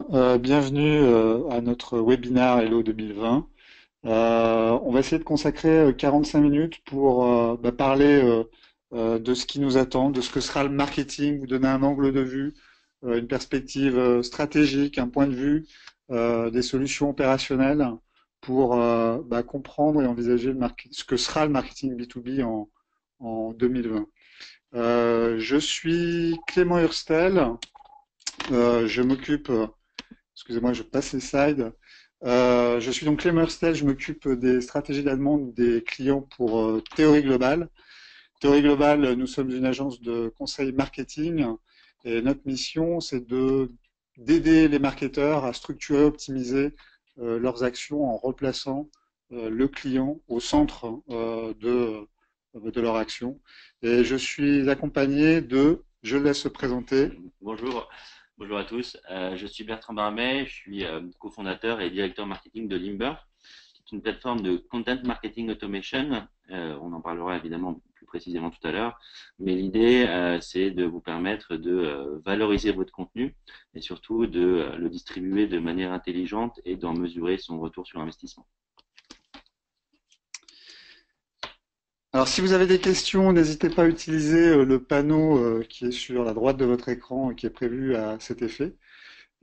Bienvenue à notre webinaire Hello 2020. On va essayer de consacrer 45 minutes pour parler de ce qui nous attend, de ce que sera le marketing, vous donner un angle de vue, une perspective stratégique, un point de vue, des solutions opérationnelles pour comprendre et envisager ce que sera le marketing B2B en 2020. Je suis Clément Hurstel. Je m'occupe Excusez-moi, je passe les slides. Je suis donc Clément Hurstel, je m'occupe des stratégies de la demande des clients pour Théorie Globale. Théorie Globale, nous sommes une agence de conseil marketing et notre mission, c'est d'aider les marketeurs à structurer, optimiser leurs actions en replaçant le client au centre de leur action. Et je suis accompagné je laisse se présenter. Bonjour, bonjour à tous. Je suis Bertrand Barmet, je suis cofondateur et directeur marketing de Limber, qui est une plateforme de content marketing automation. On en parlera évidemment plus précisément tout à l'heure, mais l'idée c'est de vous permettre de valoriser votre contenu et surtout de le distribuer de manière intelligente et d'en mesurer son retour sur investissement. Alors, si vous avez des questions, n'hésitez pas à utiliser le panneau qui est sur la droite de votre écran et qui est prévu à cet effet.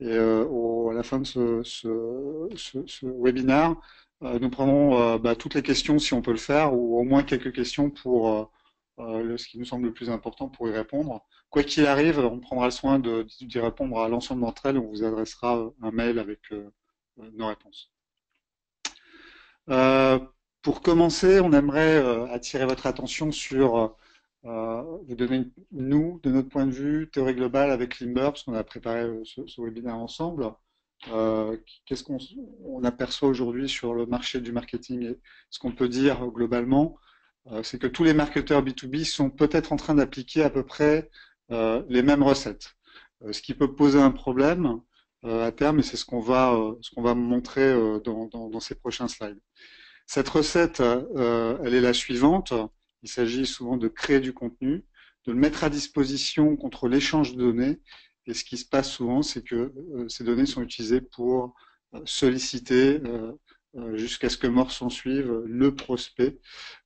Et à la fin de ce webinaire, nous prendrons toutes les questions si on peut le faire, ou au moins quelques questions pour ce qui nous semble le plus important pour y répondre. Quoi qu'il arrive, on prendra le soin d'y répondre à l'ensemble d'entre elles. On vous adressera un mail avec nos réponses. Euh, pour commencer, on aimerait attirer votre attention sur vous donner, nous, de notre point de vue, théorie globale avec Limber, parce qu'on a préparé ce webinaire ensemble. Qu'est-ce qu'on aperçoit aujourd'hui sur le marché du marketing et ce qu'on peut dire globalement, c'est que tous les marketeurs B2B sont peut-être en train d'appliquer à peu près les mêmes recettes. Ce qui peut poser un problème à terme, et c'est ce qu'on va montrer dans ces prochains slides. Cette recette, elle est la suivante. Il s'agit souvent de créer du contenu, de le mettre à disposition contre l'échange de données. Et ce qui se passe souvent, c'est que ces données sont utilisées pour solliciter, jusqu'à ce que mort s'en suive, le prospect.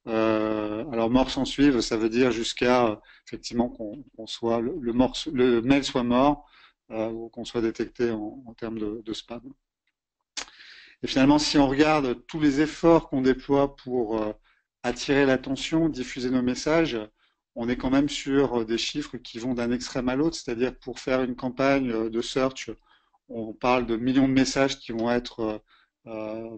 Alors mort s'en suive, ça veut dire jusqu'à effectivement qu'on soit le mail soit mort ou qu'on soit détecté en termes de spam. Et finalement, si on regarde tous les efforts qu'on déploie pour attirer l'attention, diffuser nos messages, on est quand même sur des chiffres qui vont d'un extrême à l'autre, c'est-à-dire pour faire une campagne de search, on parle de millions de messages qui vont être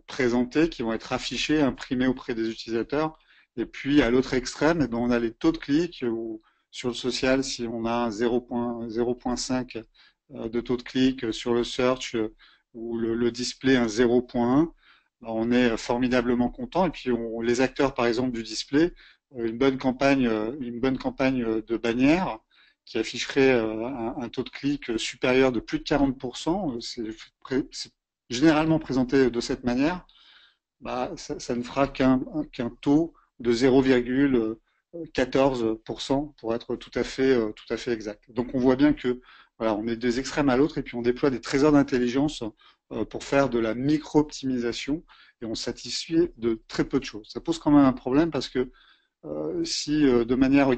présentés, qui vont être affichés, imprimés auprès des utilisateurs. Et puis à l'autre extrême, eh ben, on a les taux de clics, ou sur le social, si on a 0,5 de taux de clic, sur le search, ou le display un 0,1, on est formidablement content. Et puis les acteurs, par exemple, du display, une bonne campagne de bannière qui afficherait un taux de clic supérieur de plus de 40%, c'est généralement présenté de cette manière, ça ne fera qu'un taux de 0,14% pour être tout à fait exact. Donc on voit bien que voilà, on est des extrêmes à l'autre et puis on déploie des trésors d'intelligence pour faire de la micro-optimisation et on satisfait de très peu de choses. Ça pose quand même un problème parce que si de manière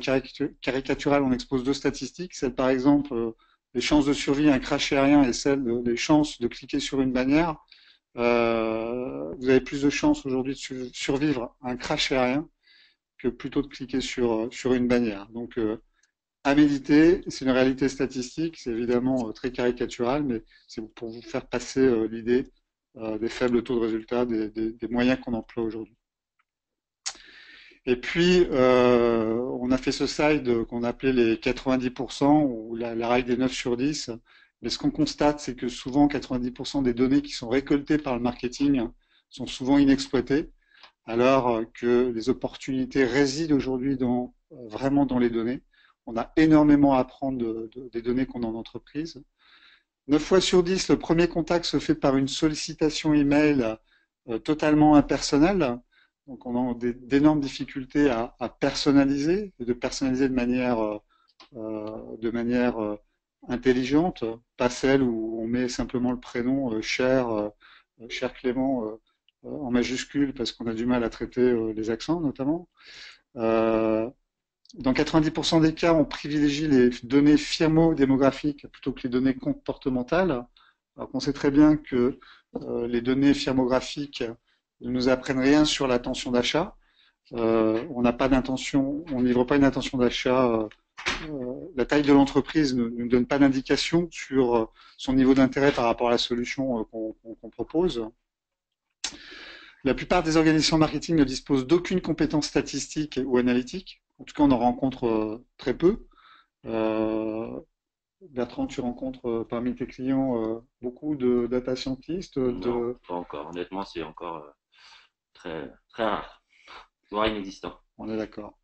caricaturale on expose deux statistiques, celle par exemple les chances de survie à un crash aérien et celle des chances de cliquer sur une bannière, vous avez plus de chances aujourd'hui de survivre à un crash aérien que plutôt de cliquer sur une bannière. Donc à méditer, c'est une réalité statistique, c'est évidemment très caricatural, mais c'est pour vous faire passer l'idée des faibles taux de résultat, des moyens qu'on emploie aujourd'hui. Et puis, on a fait ce slide qu'on appelait les 90%, ou la règle des 9 sur 10. Mais ce qu'on constate, c'est que souvent, 90% des données qui sont récoltées par le marketing sont souvent inexploitées, alors que les opportunités résident aujourd'hui vraiment dans les données. On a énormément à apprendre des données qu'on a en entreprise. 9 fois sur 10, le premier contact se fait par une sollicitation email totalement impersonnelle. Donc on a d'énormes difficultés à personnaliser, et de personnaliser de manière intelligente, pas celle où on met simplement le prénom cher Clément en majuscule parce qu'on a du mal à traiter les accents notamment. Euh, Dans 90% des cas, on privilégie les données firmo-démographiques plutôt que les données comportementales. Alors qu'on sait très bien que les données firmographiques ne nous apprennent rien sur l'intention d'achat. On n'a pas d'intention, on ne livre pas une intention d'achat. La taille de l'entreprise ne nous donne pas d'indication sur son niveau d'intérêt par rapport à la solution qu'on propose. La plupart des organisations marketing ne disposent d'aucune compétence statistique ou analytique. En tout cas, on en rencontre très peu. Euh, Bertrand, tu rencontres parmi tes clients beaucoup de data scientists, Non, pas encore. Honnêtement, c'est encore très, très rare, voire inexistant. on est d'accord.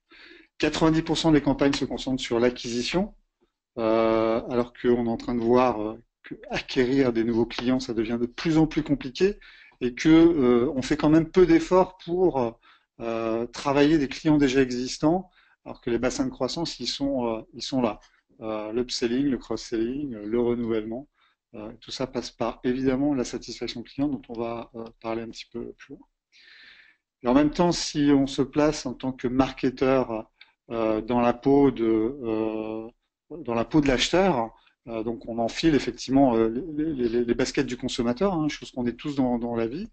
90% des campagnes se concentrent sur l'acquisition, alors qu'on est en train de voir que acquérir des nouveaux clients, ça devient de plus en plus compliqué et que on fait quand même peu d'efforts pour travailler des clients déjà existants, alors que les bassins de croissance, ils sont là. L'upselling, le cross-selling, le renouvellement, tout ça passe par évidemment la satisfaction client dont on va parler un petit peu plus loin. Et en même temps, si on se place en tant que marketeur dans la peau de l'acheteur, donc on enfile effectivement les baskets du consommateur, hein, chose qu'on est tous dans la vie.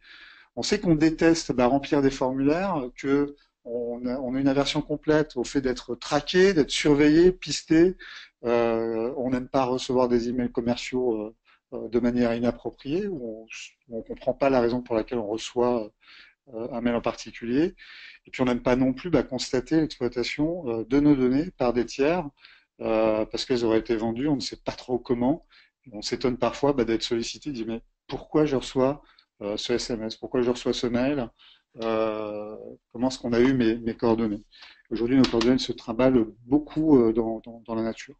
On sait qu'on déteste remplir des formulaires, que on a une aversion complète au fait d'être traqué, d'être surveillé, pisté. On n'aime pas recevoir des emails commerciaux de manière inappropriée, ou on ne comprend pas la raison pour laquelle on reçoit un mail en particulier. Et puis on n'aime pas non plus constater l'exploitation de nos données par des tiers parce qu'elles auraient été vendues, on ne sait pas trop comment. On s'étonne parfois d'être sollicité, dit mais pourquoi je reçois ce SMS, pourquoi je reçois ce mail, comment est-ce qu'on a eu mes coordonnées. Aujourd'hui, nos coordonnées se trimballent beaucoup dans la nature.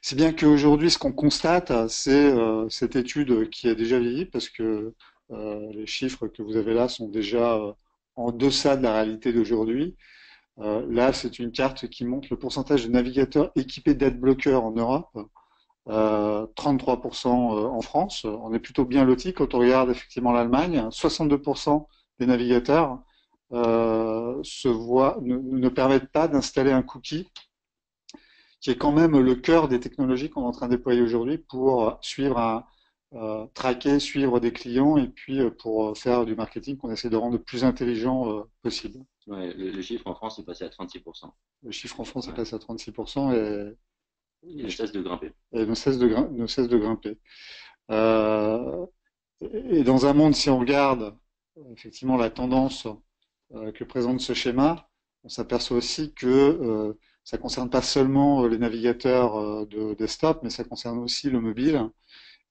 Si bien qu'aujourd'hui, ce qu'on constate, c'est cette étude qui a déjà vieilli, parce que les chiffres que vous avez là sont déjà en deçà de la réalité d'aujourd'hui. Là, c'est une carte qui montre le pourcentage de navigateurs équipés d'adblockers en Europe. 33% en France. On est plutôt bien loti quand on regarde effectivement l'Allemagne. 62% des navigateurs ne permettent pas d'installer un cookie, qui est quand même le cœur des technologies qu'on est en train de déployer aujourd'hui pour traquer, suivre des clients et puis pour faire du marketing qu'on essaie de rendre le plus intelligent possible. Ouais, le chiffre en France est passé à 36%. Le chiffre en France est Ouais. passé à 36% Il ne cesse de grimper. et ne cesse de grimper. Euh, et dans un monde, si on regarde effectivement la tendance que présente ce schéma, on s'aperçoit aussi que ça concerne pas seulement les navigateurs de desktop, mais ça concerne aussi le mobile.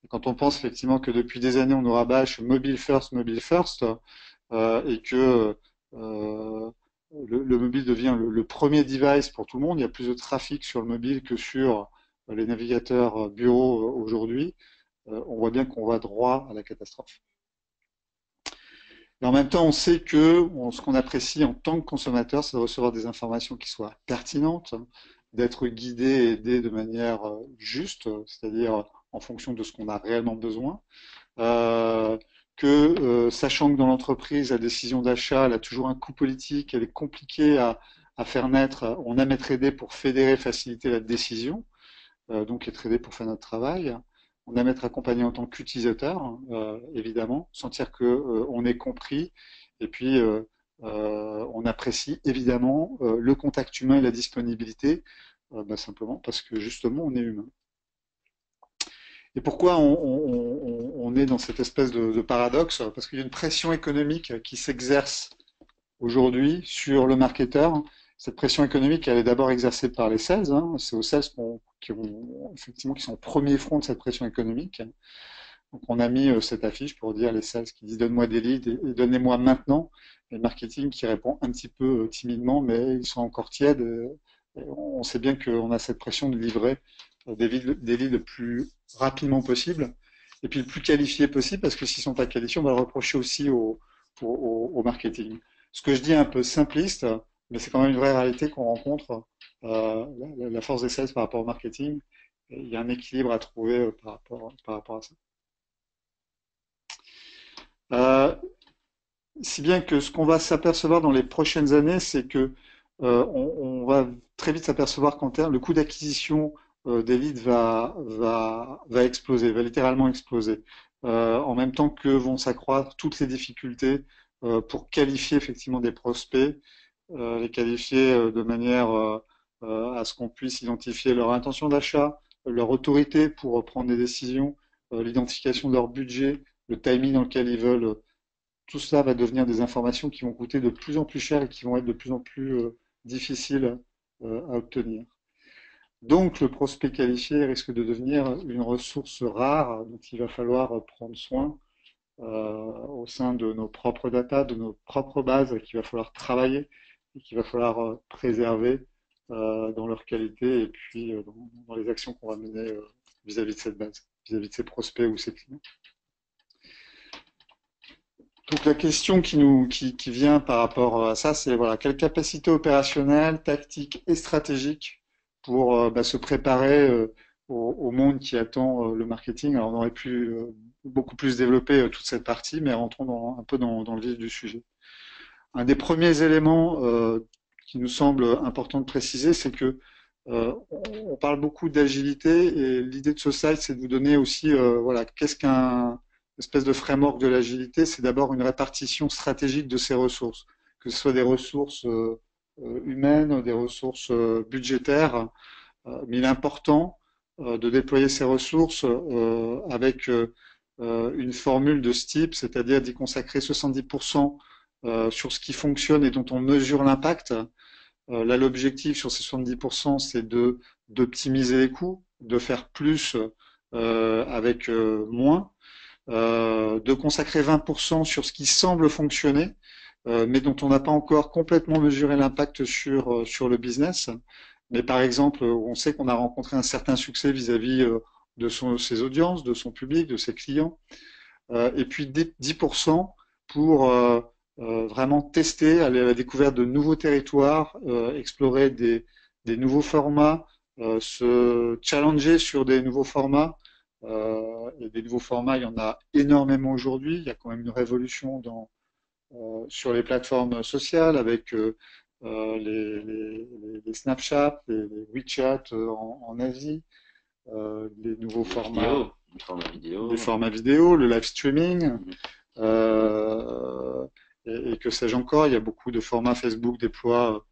Et quand on pense effectivement que depuis des années on nous rabâche mobile first, et que le mobile devient le premier device pour tout le monde, il y a plus de trafic sur le mobile que sur les navigateurs bureaux aujourd'hui, on voit bien qu'on va droit à la catastrophe. Et en même temps, on sait que ce qu'on apprécie en tant que consommateur, c'est de recevoir des informations qui soient pertinentes, d'être guidé et aidé de manière juste, c'est-à-dire en fonction de ce qu'on a réellement besoin. Euh, Sachant que dans l'entreprise, la décision d'achat, elle a toujours un coût politique, elle est compliquée à faire naître. On aime être aidé pour fédérer, faciliter la décision, donc être aidé pour faire notre travail. On aime être accompagné en tant qu'utilisateur, évidemment, sentir que on est compris, et puis on apprécie évidemment le contact humain et la disponibilité, simplement parce que justement on est humain. Et pourquoi on est dans cette espèce de paradoxe? Parce qu'il y a une pression économique qui s'exerce aujourd'hui sur le marketeur. Cette pression économique, elle est d'abord exercée par les sales, hein. C'est aux sales effectivement, qui sont au premier front de cette pression économique. Donc on a mis cette affiche pour dire les sales qui disent donne-moi des leads et donnez-moi maintenant. Et le marketing qui répond un petit peu timidement, mais ils sont encore tièdes. On sait bien qu'on a cette pression de livrer des leads le plus rapidement possible et puis le plus qualifié possible, parce que s'ils sont pas qualifiés, on va le reprocher aussi au marketing. Ce que je dis est un peu simpliste, mais c'est quand même une vraie réalité qu'on rencontre, la force des sales par rapport au marketing. il y a un équilibre à trouver par rapport à ça. Euh, Si bien que ce qu'on va s'apercevoir dans les prochaines années, c'est que on va très vite s'apercevoir qu'en termes, le coût d'acquisition des leads va exploser, va littéralement exploser, en même temps que vont s'accroître toutes les difficultés pour qualifier effectivement des prospects, les qualifier de manière à ce qu'on puisse identifier leur intention d'achat, leur autorité pour prendre des décisions, l'identification de leur budget, le timing dans lequel ils veulent tout cela va devenir des informations qui vont coûter de plus en plus cher et qui vont être de plus en plus difficiles à obtenir. Donc, le prospect qualifié risque de devenir une ressource rare dont il va falloir prendre soin au sein de nos propres data, de nos propres bases, qu'il va falloir travailler et qu'il va falloir préserver dans leur qualité et puis dans les actions qu'on va mener vis-à-vis de cette base, vis-à-vis de ces prospects ou ces clients. Donc la question qui vient par rapport à ça, c'est voilà, quelle capacité opérationnelle, tactique et stratégique pour se préparer au monde qui attend le marketing. Alors on aurait pu beaucoup plus développer toute cette partie, mais rentrons un peu dans le vif du sujet. Un des premiers éléments qui nous semble important de préciser, c'est que on parle beaucoup d'agilité et l'idée de ce slide, c'est de vous donner aussi voilà, qu'est-ce qu'un espèce de framework de l'agilité, c'est d'abord une répartition stratégique de ces ressources, que ce soit des ressources humaines, des ressources budgétaires, mais il est important de déployer ces ressources avec une formule de ce type, c'est-à-dire d'y consacrer 70% sur ce qui fonctionne et dont on mesure l'impact. Là, l'objectif sur ces 70%, c'est d'optimiser les coûts, de faire plus avec moins, de consacrer 20% sur ce qui semble fonctionner, mais dont on n'a pas encore complètement mesuré l'impact sur le business. Mais par exemple, on sait qu'on a rencontré un certain succès vis-à-vis de ses audiences, de son public, de ses clients. Et puis 10% pour vraiment tester, aller à la découverte de nouveaux territoires, explorer des nouveaux formats, se challenger sur des nouveaux formats. Et des nouveaux formats, il y en a énormément aujourd'hui. Il y a quand même une révolution sur les plateformes sociales avec les Snapchat, les WeChat en Asie, les nouveaux formats, les formats vidéo, le live streaming, et que sais-je encore. Il y a beaucoup de formats. Facebook déploie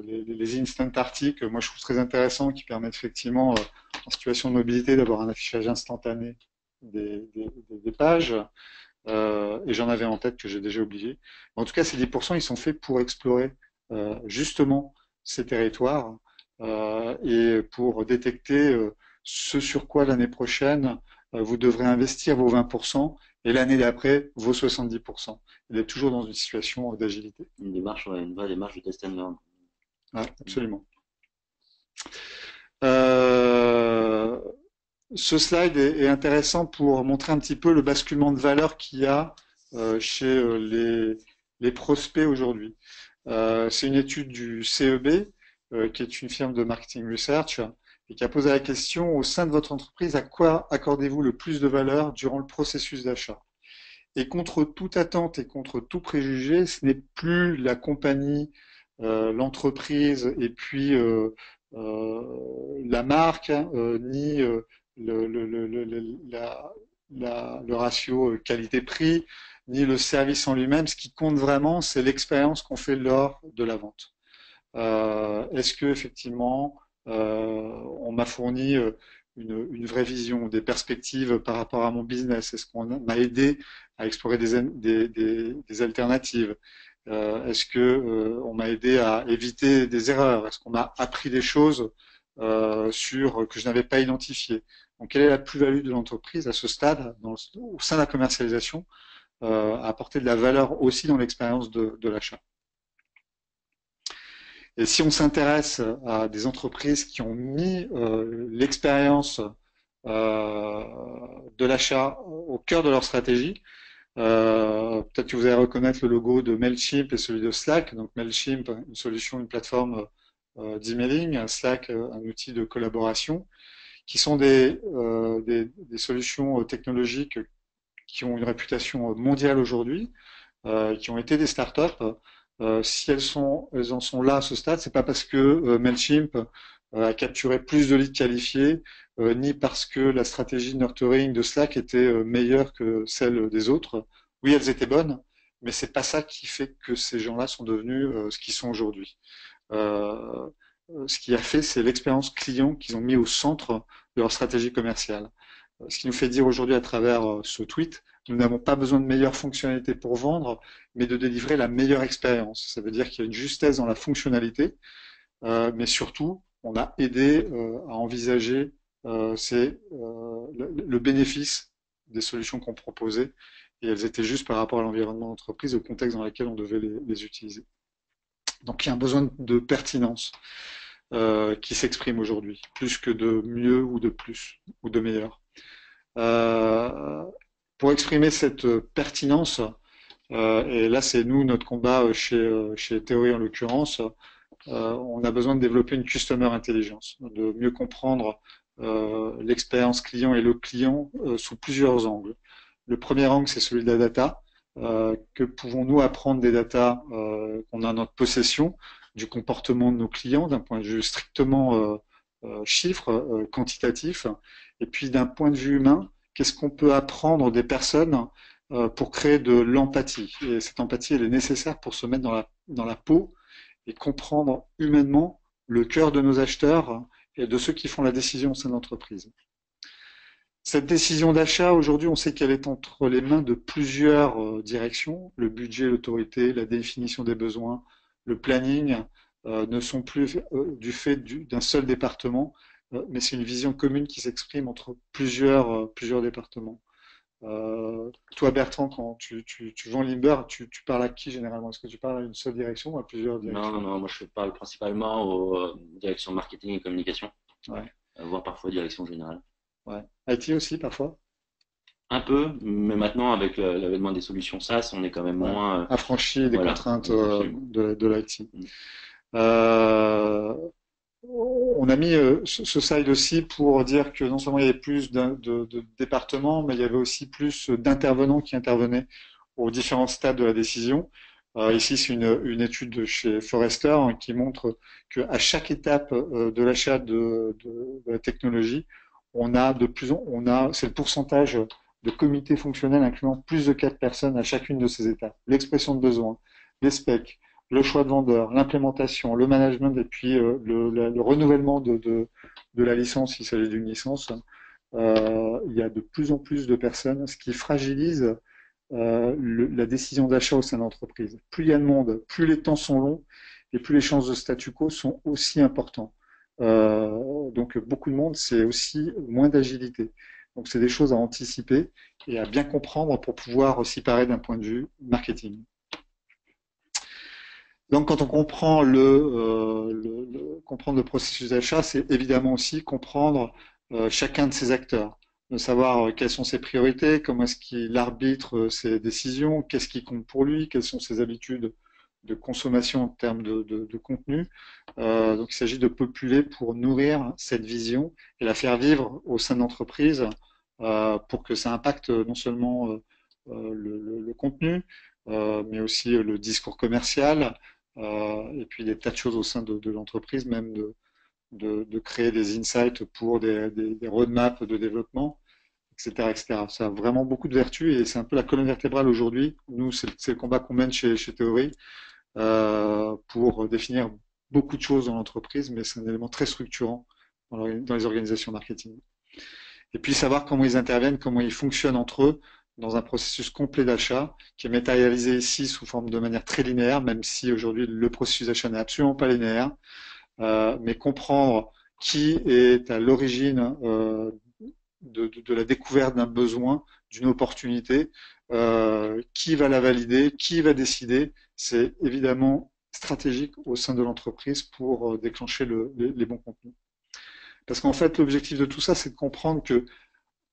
les instant articles. Moi, je trouve très intéressant, qui permettent effectivement, en situation de mobilité, d'avoir un affichage instantané des pages. Et j'en avais en tête que j'ai déjà oublié. En tout cas, ces 10%, ils sont faits pour explorer justement ces territoires et pour détecter ce sur quoi l'année prochaine vous devrez investir vos 20% et l'année d'après vos 70%. Et d'être toujours dans une situation d'agilité. Une démarche, ouais, une vraie démarche de test and learn. Ouais, absolument. Ce slide est intéressant pour montrer un petit peu le basculement de valeur qu'il y a chez les prospects aujourd'hui. C'est une étude du CEB, qui est une firme de marketing research, et qui a posé la question: au sein de votre entreprise, à quoi accordez-vous le plus de valeur durant le processus d'achat? Et contre toute attente et contre tout préjugé, ce n'est plus la compagnie, l'entreprise et puis la marque, ni le ratio qualité-prix, ni le service en lui-même. Ce qui compte vraiment, c'est l'expérience qu'on fait lors de la vente. Est-ce que effectivement, on m'a fourni une vraie vision, des perspectives par rapport à mon business? Est-ce qu'on m'a aidé à explorer des alternatives? Est-ce que on m'a aidé à éviter des erreurs? Est-ce qu'on m'a appris des choses que je n'avais pas identifiées? Donc, quelle est la plus-value de l'entreprise à ce stade, au sein de la commercialisation, à apporter de la valeur aussi dans l'expérience de l'achat? Et si on s'intéresse à des entreprises qui ont mis l'expérience de l'achat au cœur de leur stratégie, peut-être que vous allez reconnaître le logo de Mailchimp et celui de Slack. Donc Mailchimp, une solution, une plateforme d'emailing, Slack, un outil de collaboration, qui sont des solutions technologiques qui ont une réputation mondiale aujourd'hui, qui ont été des startups. Si elles en sont là à ce stade, c'est pas parce que Mailchimp a capturé plus de leads qualifiés, ni parce que la stratégie de nurturing de Slack était meilleure que celle des autres. Oui, elles étaient bonnes, mais c'est pas ça qui fait que ces gens-là sont devenus ce qu'ils sont aujourd'hui. Euh, Ce qui a fait, c'est l'expérience client qu'ils ont mis au centre de leur stratégie commerciale. Ce qui nous fait dire aujourd'hui à travers ce tweet, nous n'avons pas besoin de meilleures fonctionnalités pour vendre, mais de délivrer la meilleure expérience. Ça veut dire qu'il y a une justesse dans la fonctionnalité, mais surtout, on a aidé à envisager le bénéfice des solutions qu'on proposait, et elles étaient juste par rapport à l'environnement d'entreprise, au contexte dans lequel on devait les utiliser. Donc il y a un besoin de pertinence qui s'exprime aujourd'hui, plus que de mieux ou de plus ou de meilleur. Euh, pour exprimer cette pertinence, et là c'est nous notre combat chez Theory en l'occurrence, on a besoin de développer une customer intelligence, de mieux comprendre l'expérience client et le client sous plusieurs angles. Le premier angle, c'est celui de la data. Que pouvons-nous apprendre des datas qu'on a en notre possession, du comportement de nos clients, d'un point de vue strictement chiffre, quantitatif, et puis d'un point de vue humain, qu'est-ce qu'on peut apprendre des personnes pour créer de l'empathie. Et cette empathie, elle est nécessaire pour se mettre dans la peau et comprendre humainement le cœur de nos acheteurs et de ceux qui font la décision au sein de l'entreprise. Cette décision d'achat, aujourd'hui, on sait qu'elle est entre les mains de plusieurs directions. Le budget, l'autorité, la définition des besoins, le planning ne sont plus du fait d'un seul département, mais c'est une vision commune qui s'exprime entre plusieurs départements. Toi, Bertrand, quand tu vends Limber, tu parles à qui généralement? Est-ce que tu parles à une seule direction ou à plusieurs Non, non, directions? non, moi je parle principalement aux directions marketing et communication, Ouais, voire parfois direction générale. ouais. IT aussi, parfois? Un peu, mais maintenant avec l'avènement des solutions SaaS, on est quand même Ouais. moins. Affranchi des Voilà, contraintes absolument. de l'IT. Mm. Euh, on a mis ce slide aussi pour dire que non seulement il y avait plus de départements, mais il y avait aussi plus d'intervenants qui intervenaient aux différents stades de la décision. Ici, c'est une étude de chez Forrester qui montre qu'à chaque étape de l'achat de la technologie, c'est le pourcentage de comités fonctionnels incluant plus de 4 personnes à chacune de ces étapes. L'expression de besoin, les specs, le choix de vendeur, l'implémentation, le management et puis le renouvellement de la licence s'il s'agit d'une licence. Il y a de plus en plus de personnes, ce qui fragilise la décision d'achat au sein de l'entreprise. Plus il y a de monde, plus les temps sont longs et plus les chances de statu quo sont aussi importantes. Donc beaucoup de monde, c'est aussi moins d'agilité. Donc c'est des choses à anticiper et à bien comprendre pour pouvoir s'y parer d'un point de vue marketing. Donc, quand on comprend comprendre le processus d'achat, c'est évidemment aussi comprendre chacun de ces acteurs, de savoir quelles sont ses priorités, comment est-ce qu'il arbitre ses décisions, qu'est-ce qui compte pour lui, quelles sont ses habitudes de consommation en termes de contenu. Donc, il s'agit de populer pour nourrir cette vision et la faire vivre au sein de l'entreprise pour que ça impacte non seulement le contenu, mais aussi le discours commercial, et puis des tas de choses au sein de l'entreprise, même de créer des insights pour des roadmaps de développement, etc., etc. Ça a vraiment beaucoup de vertus et c'est un peu la colonne vertébrale aujourd'hui. Nous, c'est le combat qu'on mène chez Theory pour définir beaucoup de choses dans l'entreprise, mais c'est un élément très structurant dans les organisations marketing. Et puis savoir comment ils interviennent, comment ils fonctionnent entre eux dans un processus complet d'achat qui est matérialisé ici sous forme de manière très linéaire, même si aujourd'hui le processus d'achat n'est absolument pas linéaire, mais comprendre qui est à l'origine de la découverte d'un besoin, d'une opportunité, qui va la valider, qui va décider, c'est évidemment stratégique au sein de l'entreprise pour déclencher les bons contenus. Parce qu'en fait, l'objectif de tout ça, c'est de comprendre que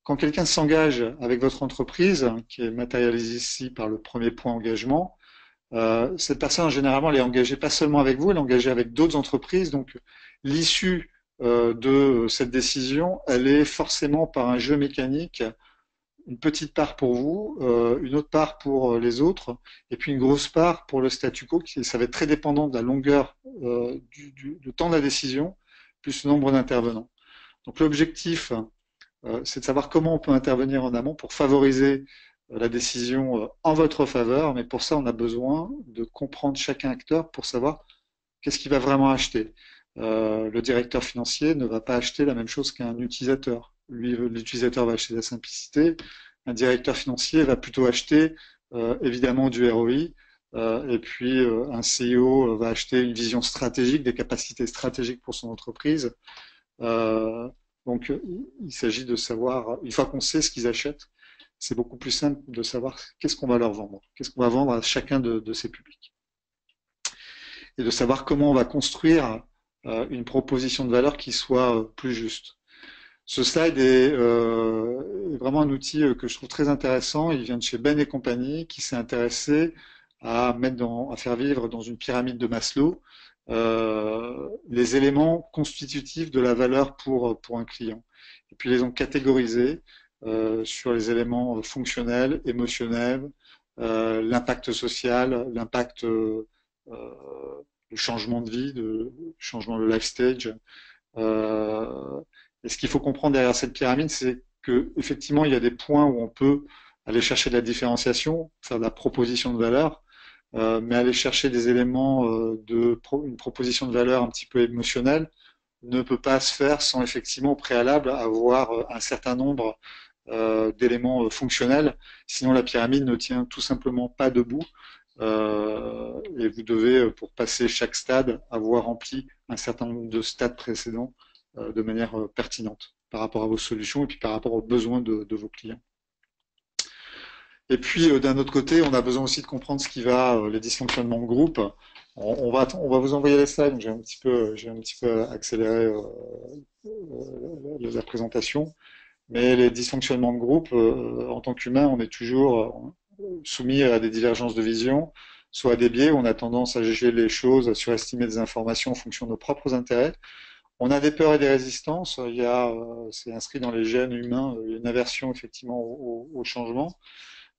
quand quelqu'un s'engage avec votre entreprise, qui est matérialisé ici par le premier point engagement, cette personne, généralement, elle est engagée pas seulement avec vous, elle est engagée avec d'autres entreprises. Donc, l'issue de cette décision, elle est forcément par un jeu mécanique, une petite part pour vous, une autre part pour les autres, et puis une grosse part pour le statu quo, ça va être très dépendant de la longueur du temps de la décision, plus le nombre d'intervenants. Donc l'objectif, c'est de savoir comment on peut intervenir en amont pour favoriser la décision en votre faveur, mais pour ça, on a besoin de comprendre chacun acteur pour savoir qu'est-ce qu'il va vraiment acheter. Le directeur financier ne va pas acheter la même chose qu'un utilisateur. Lui, l'utilisateur va acheter de la simplicité. Un directeur financier va plutôt acheter évidemment du ROI. Et puis un CEO va acheter une vision stratégique, des capacités stratégiques pour son entreprise. Euh, donc il s'agit de savoir, une fois qu'on sait ce qu'ils achètent, c'est beaucoup plus simple de savoir qu'est-ce qu'on va leur vendre, qu'est-ce qu'on va vendre à chacun de ces publics. Et de savoir comment on va construire une proposition de valeur qui soit plus juste. Ce slide est vraiment un outil que je trouve très intéressant. Il vient de chez Ben et compagnie, qui s'est intéressé à faire vivre dans une pyramide de Maslow les éléments constitutifs de la valeur pour un client. Et puis ils les ont catégorisés sur les éléments fonctionnels, émotionnels, l'impact social, l'impact le changement de vie, le changement de life stage. Et ce qu'il faut comprendre derrière cette pyramide, c'est que effectivement, il y a des points où on peut aller chercher de la différenciation, faire de la proposition de valeur, mais aller chercher des éléments une proposition de valeur un petit peu émotionnelle ne peut pas se faire sans effectivement au préalable avoir un certain nombre d'éléments fonctionnels. Sinon, la pyramide ne tient tout simplement pas debout. Et vous devez, pour passer chaque stade, avoir rempli un certain nombre de stades précédents de manière pertinente par rapport à vos solutions et puis par rapport aux besoins de vos clients. Et puis d'un autre côté, on a besoin aussi de comprendre ce qui va, les dysfonctionnements de groupe. On va vous envoyer les slides, donc j'ai un petit peu accéléré la présentation. Mais les dysfonctionnements de groupe, en tant qu'humain, on est toujours soumis à des divergences de vision, soit à des biais où on a tendance à juger les choses, à surestimer des informations en fonction de nos propres intérêts. On a des peurs et des résistances. C'est inscrit dans les gènes humains, il y a une aversion effectivement au changement.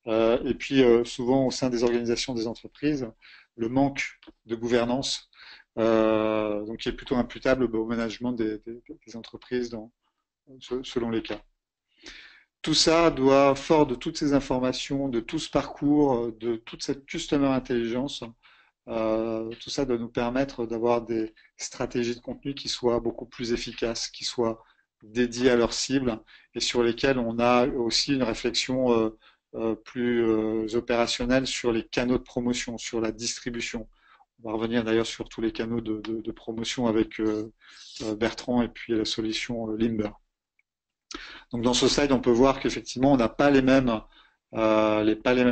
Et puis souvent au sein des organisations des entreprises, le manque de gouvernance, donc qui est plutôt imputable au management des entreprises selon les cas. Tout ça fort de toutes ces informations, de tout ce parcours, de toute cette customer intelligence, tout ça doit nous permettre d'avoir des stratégies de contenu qui soient beaucoup plus efficaces, qui soient dédiées à leur cible et sur lesquelles on a aussi une réflexion plus opérationnelle sur les canaux de promotion, sur la distribution. On va revenir d'ailleurs sur tous les canaux de promotion avec Bertrand et puis la solution Limber. Donc dans ce slide, on peut voir qu'effectivement, on n'a pas les mêmes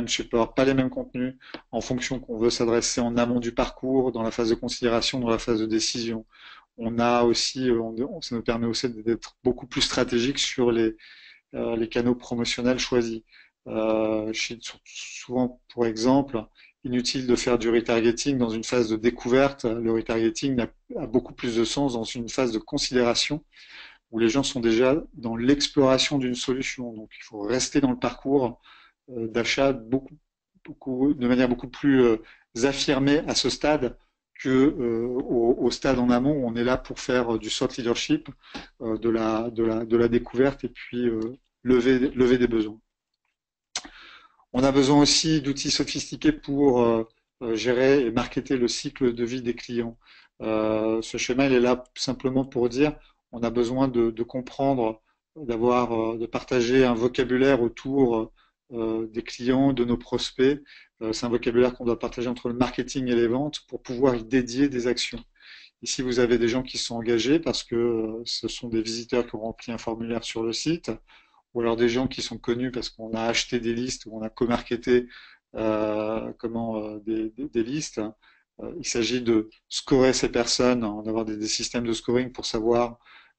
supports, pas les mêmes contenus en fonction qu'on veut s'adresser en amont du parcours, dans la phase de considération, dans la phase de décision. On a aussi, ça nous permet aussi d'être beaucoup plus stratégique sur les canaux promotionnels choisis. Souvent, pour exemple, inutile de faire du retargeting dans une phase de découverte. Le retargeting a beaucoup plus de sens dans une phase de considération où les gens sont déjà dans l'exploration d'une solution. Donc, il faut rester dans le parcours d'achat de manière beaucoup plus affirmée à ce stade que au stade en amont où on est là pour faire du thought leadership, de la découverte et puis lever des besoins. On a besoin aussi d'outils sophistiqués pour gérer et marketer le cycle de vie des clients. Ce schéma, il est là simplement pour dire on a besoin de comprendre, de partager un vocabulaire autour des clients, de nos prospects. C'est un vocabulaire qu'on doit partager entre le marketing et les ventes pour pouvoir y dédier des actions. Ici, vous avez des gens qui sont engagés parce que ce sont des visiteurs qui ont rempli un formulaire sur le site, ou alors des gens qui sont connus parce qu'on a acheté des listes ou on a co-marketé des listes. Il s'agit de scorer ces personnes, d'avoir des systèmes de scoring pour savoir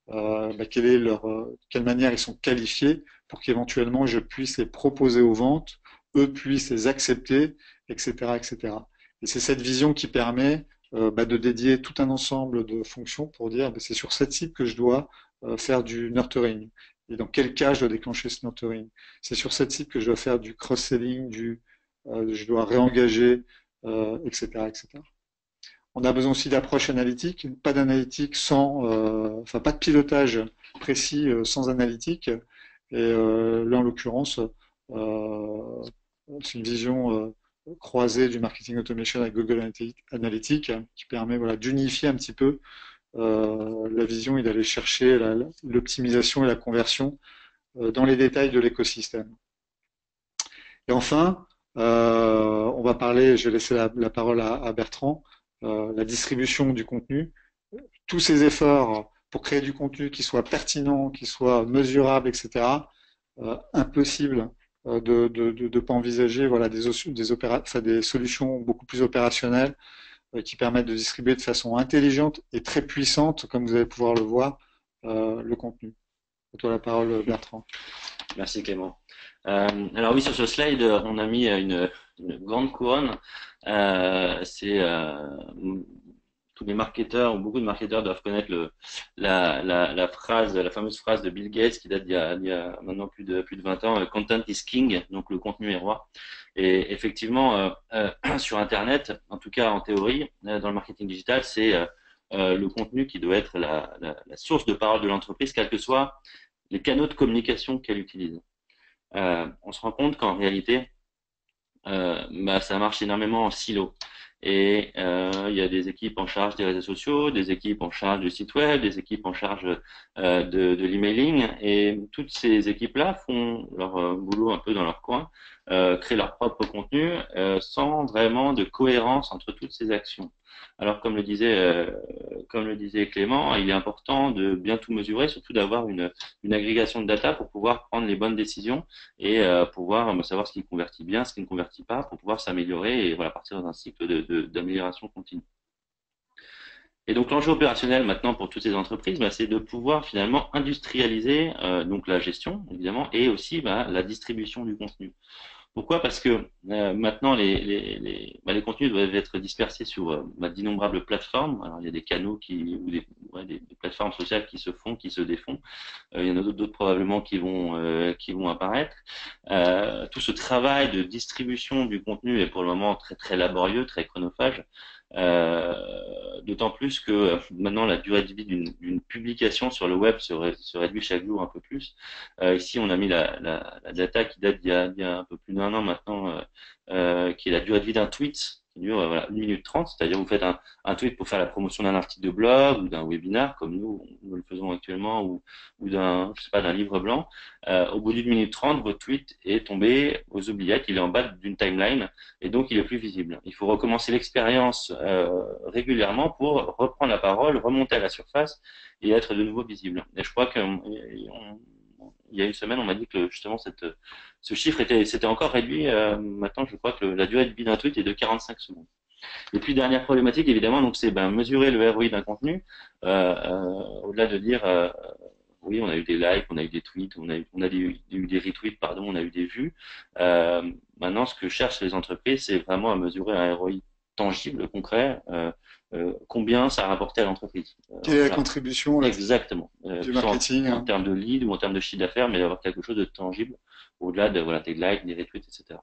quelle manière ils sont qualifiés pour qu'éventuellement je puisse les proposer aux ventes, eux puissent les accepter, etc., etc. Et c'est cette vision qui permet de dédier tout un ensemble de fonctions pour dire c'est sur cette cible que je dois faire du nurturing. Et dans quel cas je dois déclencher ce nurturing? C'est sur cette cible que je dois faire du cross-selling, je dois réengager, etc., etc. On a besoin aussi d'approche analytique, pas d'analytique enfin pas de pilotage précis sans analytique. Et là, en l'occurrence, c'est une vision croisée du marketing automation avec Google Analytics qui permet voilà, d'unifier un petit peu la vision et d'aller chercher l'optimisation et la conversion dans les détails de l'écosystème. Et enfin, on va parler, je vais laisser la parole à Bertrand, la distribution du contenu. Tous ces efforts pour créer du contenu qui soit pertinent, qui soit mesurable, etc., impossible de pas envisager voilà, des solutions beaucoup plus opérationnelles qui permettent de distribuer de façon intelligente et très puissante, comme vous allez pouvoir le voir, le contenu. À toi la parole, Bertrand. Merci Clément. Alors oui, sur ce slide, on a mis une grande couronne. C'est tous les marketeurs ou beaucoup de marketeurs doivent connaître la phrase, la fameuse phrase de Bill Gates qui date d'il y a maintenant plus de 20 ans, Content is king, donc le contenu est roi. Et effectivement, sur Internet, en tout cas en théorie, dans le marketing digital, c'est le contenu qui doit être la source de parole de l'entreprise, quels que soient les canaux de communication qu'elle utilise. On se rend compte qu'en réalité, ça marche énormément en silo. Et il y a des équipes en charge des réseaux sociaux, des équipes en charge du site web, des équipes en charge de l'emailing. Et toutes ces équipes-là font leur boulot un peu dans leur coin, créent leur propre contenu sans vraiment de cohérence entre toutes ces actions. Alors comme le disait Clément, il est important de bien tout mesurer, surtout d'avoir une agrégation de data pour pouvoir prendre les bonnes décisions et pouvoir savoir ce qui convertit bien, ce qui ne convertit pas, pour pouvoir s'améliorer et voilà, partir dans un cycle d'amélioration continue. Et donc l'enjeu opérationnel maintenant pour toutes ces entreprises, c'est de pouvoir finalement industrialiser donc la gestion évidemment et aussi la distribution du contenu. Pourquoi? Parce que maintenant les contenus doivent être dispersés sur d'innombrables plateformes. Alors il y a des canaux ou des plateformes sociales qui se font, qui se défont. Il y en a d'autres probablement qui vont apparaître. Tout ce travail de distribution du contenu est pour le moment très très laborieux, très chronophage. D'autant plus que maintenant la durée de vie d'une publication sur le web se réduit chaque jour un peu plus. Ici, on a mis la data qui date d'il y a un peu plus d'un an maintenant, qui est la durée de vie d'un tweet, qui dure 1 minute 30, c'est-à-dire vous faites un tweet pour faire la promotion d'un article de blog ou d'un webinar, comme nous le faisons actuellement, ou d'un livre blanc. Au bout d'1 minute 30, votre tweet est tombé aux oubliettes, il est en bas d'une timeline, et donc il est plus visible. Il faut recommencer l'expérience régulièrement pour reprendre la parole, remonter à la surface et être de nouveau visible. Et je crois qu'il y a une semaine, on m'a dit que justement ce chiffre s'était encore réduit. Maintenant, je crois que la durée de vie d'un tweet est de 45 secondes. Et puis dernière problématique, évidemment, donc c'est mesurer le ROI d'un contenu. Au-delà de dire oui, on a eu des likes, on a eu des tweets, on a eu des retweets, pardon, on a eu des vues. Maintenant, ce que cherchent les entreprises, c'est vraiment à mesurer un ROI tangible, concret, combien ça a rapporté à l'entreprise. Quelle est la contribution là, exactement du marketing en termes de lead ou en termes de chiffre d'affaires, mais d'avoir quelque chose de tangible au-delà de des likes, des retweets, etc.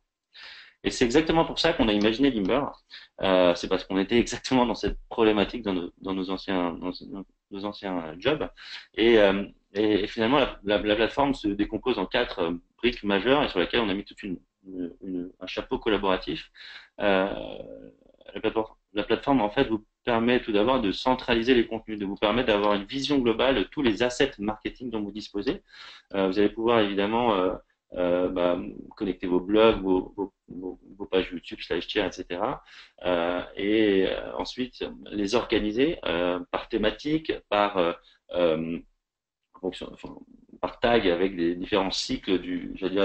Et c'est exactement pour ça qu'on a imaginé Limber. C'est parce qu'on était exactement dans cette problématique dans nos anciens jobs. Et finalement, la plateforme se décompose en 4 briques majeures et sur lesquelles on a mis toute un chapeau collaboratif. La plateforme, en fait, vous permet tout d'abord de centraliser les contenus, de vous permettre d'avoir une vision globale de tous les assets marketing dont vous disposez. Vous allez pouvoir évidemment connecter vos blogs, vos pages YouTube, /tier, etc. Et ensuite les organiser par thématique, par tag avec des différents cycles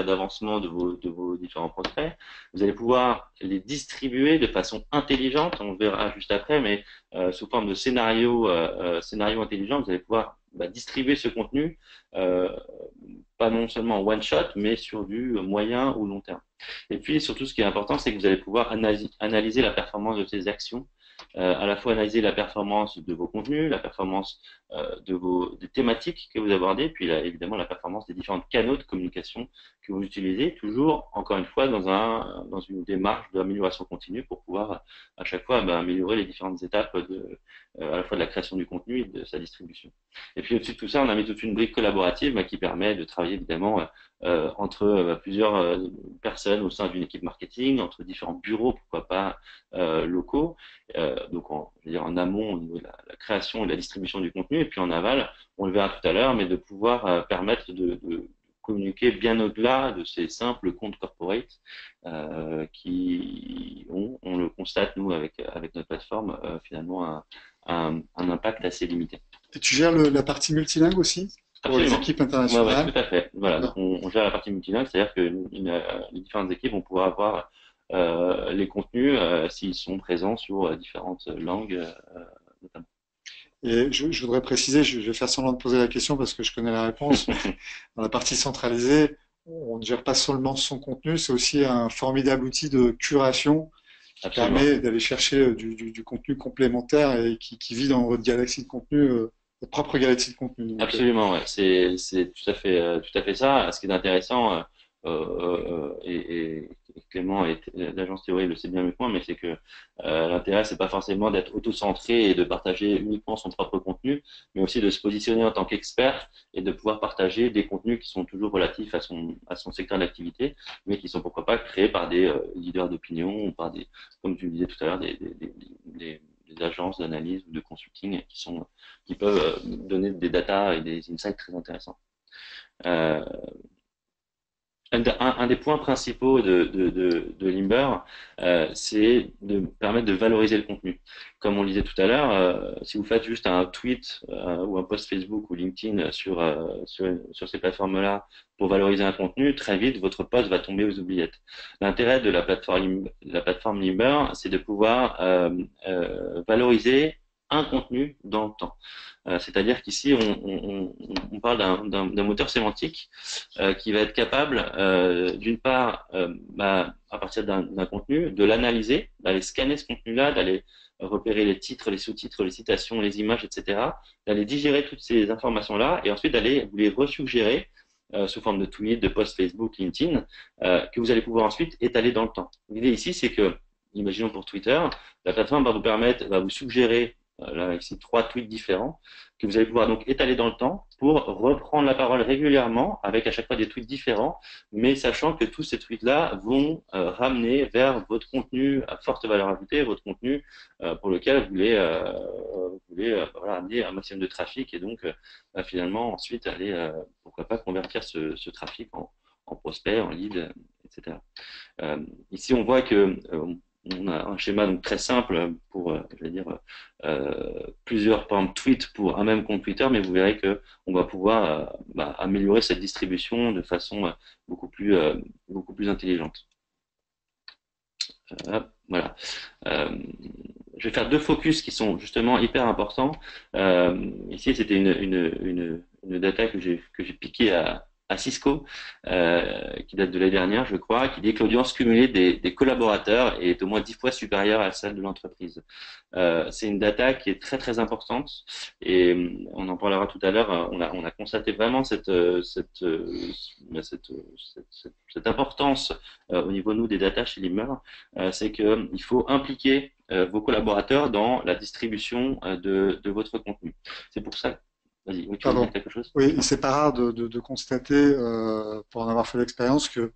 d'avancement de vos différents prospects. Vous allez pouvoir les distribuer de façon intelligente, on verra juste après, mais sous forme de scénario intelligent, vous allez pouvoir distribuer ce contenu, pas non seulement en one shot, mais sur du moyen ou long terme. Et puis surtout, ce qui est important, c'est que vous allez pouvoir analyser la performance de ces actions à la fois analyser la performance de vos contenus, la performance des thématiques que vous abordez, puis évidemment la performance des différents canaux de communication que vous utilisez, toujours, encore une fois, dans une démarche d'amélioration continue pour pouvoir à chaque fois améliorer les différentes étapes à la fois de la création du contenu et de sa distribution. Et puis au-dessus de tout ça, on a mis toute une brique collaborative qui permet de travailler évidemment entre plusieurs personnes au sein d'une équipe marketing, entre différents bureaux, pourquoi pas locaux, donc je veux dire en amont au niveau de la création et de la distribution du contenu, et puis en aval, on le verra tout à l'heure, mais de pouvoir permettre de communiquer bien au-delà de ces simples comptes corporate qui ont, on le constate nous avec notre plateforme, finalement un impact assez limité. Et tu gères la partie multilingue aussi pour les Absolument. équipes Ouais, internationales? tout à fait. Voilà, donc Non. on gère la partie multilingue, c'est-à-dire que les différentes équipes vont pouvoir avoir les contenus s'ils sont présents sur différentes langues notamment. Et je voudrais préciser, je vais faire semblant de poser la question parce que je connais la réponse, mais dans la partie centralisée, on ne gère pas seulement son contenu, c'est aussi un formidable outil de curation qui Absolument. permet d'aller chercher du contenu complémentaire et qui vit dans votre galaxie de contenu, votre propre galaxie de contenu. Donc, Absolument, ouais. C'est tout à fait ça. Ce qui est intéressant, et Clément et l'agence Théorie le sait bien mieux que moi, mais c'est que l'intérêt, c'est pas forcément d'être auto-centré et de partager uniquement son propre contenu, mais aussi de se positionner en tant qu'expert et de pouvoir partager des contenus qui sont toujours relatifs à son secteur d'activité, mais qui sont pourquoi pas créés par des leaders d'opinion ou par des, comme tu le disais tout à l'heure, des agences d'analyse ou de consulting qui peuvent donner des data et des insights très intéressants. Euh, un des points principaux de Limber, c'est de permettre de valoriser le contenu. Comme on le disait tout à l'heure, si vous faites juste un tweet ou un post Facebook ou LinkedIn sur ces plateformes-là pour valoriser un contenu, très vite, votre post va tomber aux oubliettes. L'intérêt de la plateforme Limber, c'est de pouvoir valoriser un contenu dans le temps. C'est-à-dire qu'ici, on parle d'un moteur sémantique qui va être capable, d'une part, à partir d'un contenu, de l'analyser, d'aller scanner ce contenu-là, d'aller repérer les titres, les sous-titres, les citations, les images, etc., d'aller digérer toutes ces informations-là et ensuite d'aller vous les resuggérer sous forme de tweet, de post Facebook, LinkedIn, que vous allez pouvoir ensuite étaler dans le temps. L'idée ici, c'est que, imaginons pour Twitter, la plateforme va vous suggérer là ici 3 tweets différents que vous allez pouvoir donc étaler dans le temps pour reprendre la parole régulièrement avec à chaque fois des tweets différents, mais sachant que tous ces tweets-là vont ramener vers votre contenu à forte valeur ajoutée, votre contenu pour lequel vous voulez voilà, amener un maximum de trafic et donc finalement ensuite aller, pourquoi pas, convertir ce trafic en prospect, en lead, etc. Ici, on voit que on a un schéma donc très simple pour, je vais dire, plusieurs par exemple, tweets pour un même compte Twitter, mais vous verrez que on va pouvoir améliorer cette distribution de façon beaucoup plus intelligente. Voilà. Euh, je vais faire 2 focus qui sont justement hyper importants. Ici, c'était une data que j'ai piquée à Cisco, qui date de l'année dernière, je crois, qui dit que l'audience cumulée des collaborateurs est au moins 10 fois supérieure à celle de l'entreprise. C'est une data qui est très très importante et on en parlera tout à l'heure. On a constaté vraiment cette importance au niveau nous des data chez Limmer. C'est qu'il faut impliquer vos collaborateurs dans la distribution de votre contenu. C'est pour ça. Vas-y, oui, tu veux dire pardon. quelque chose? Oui, c'est pas rare de constater, pour en avoir fait l'expérience, que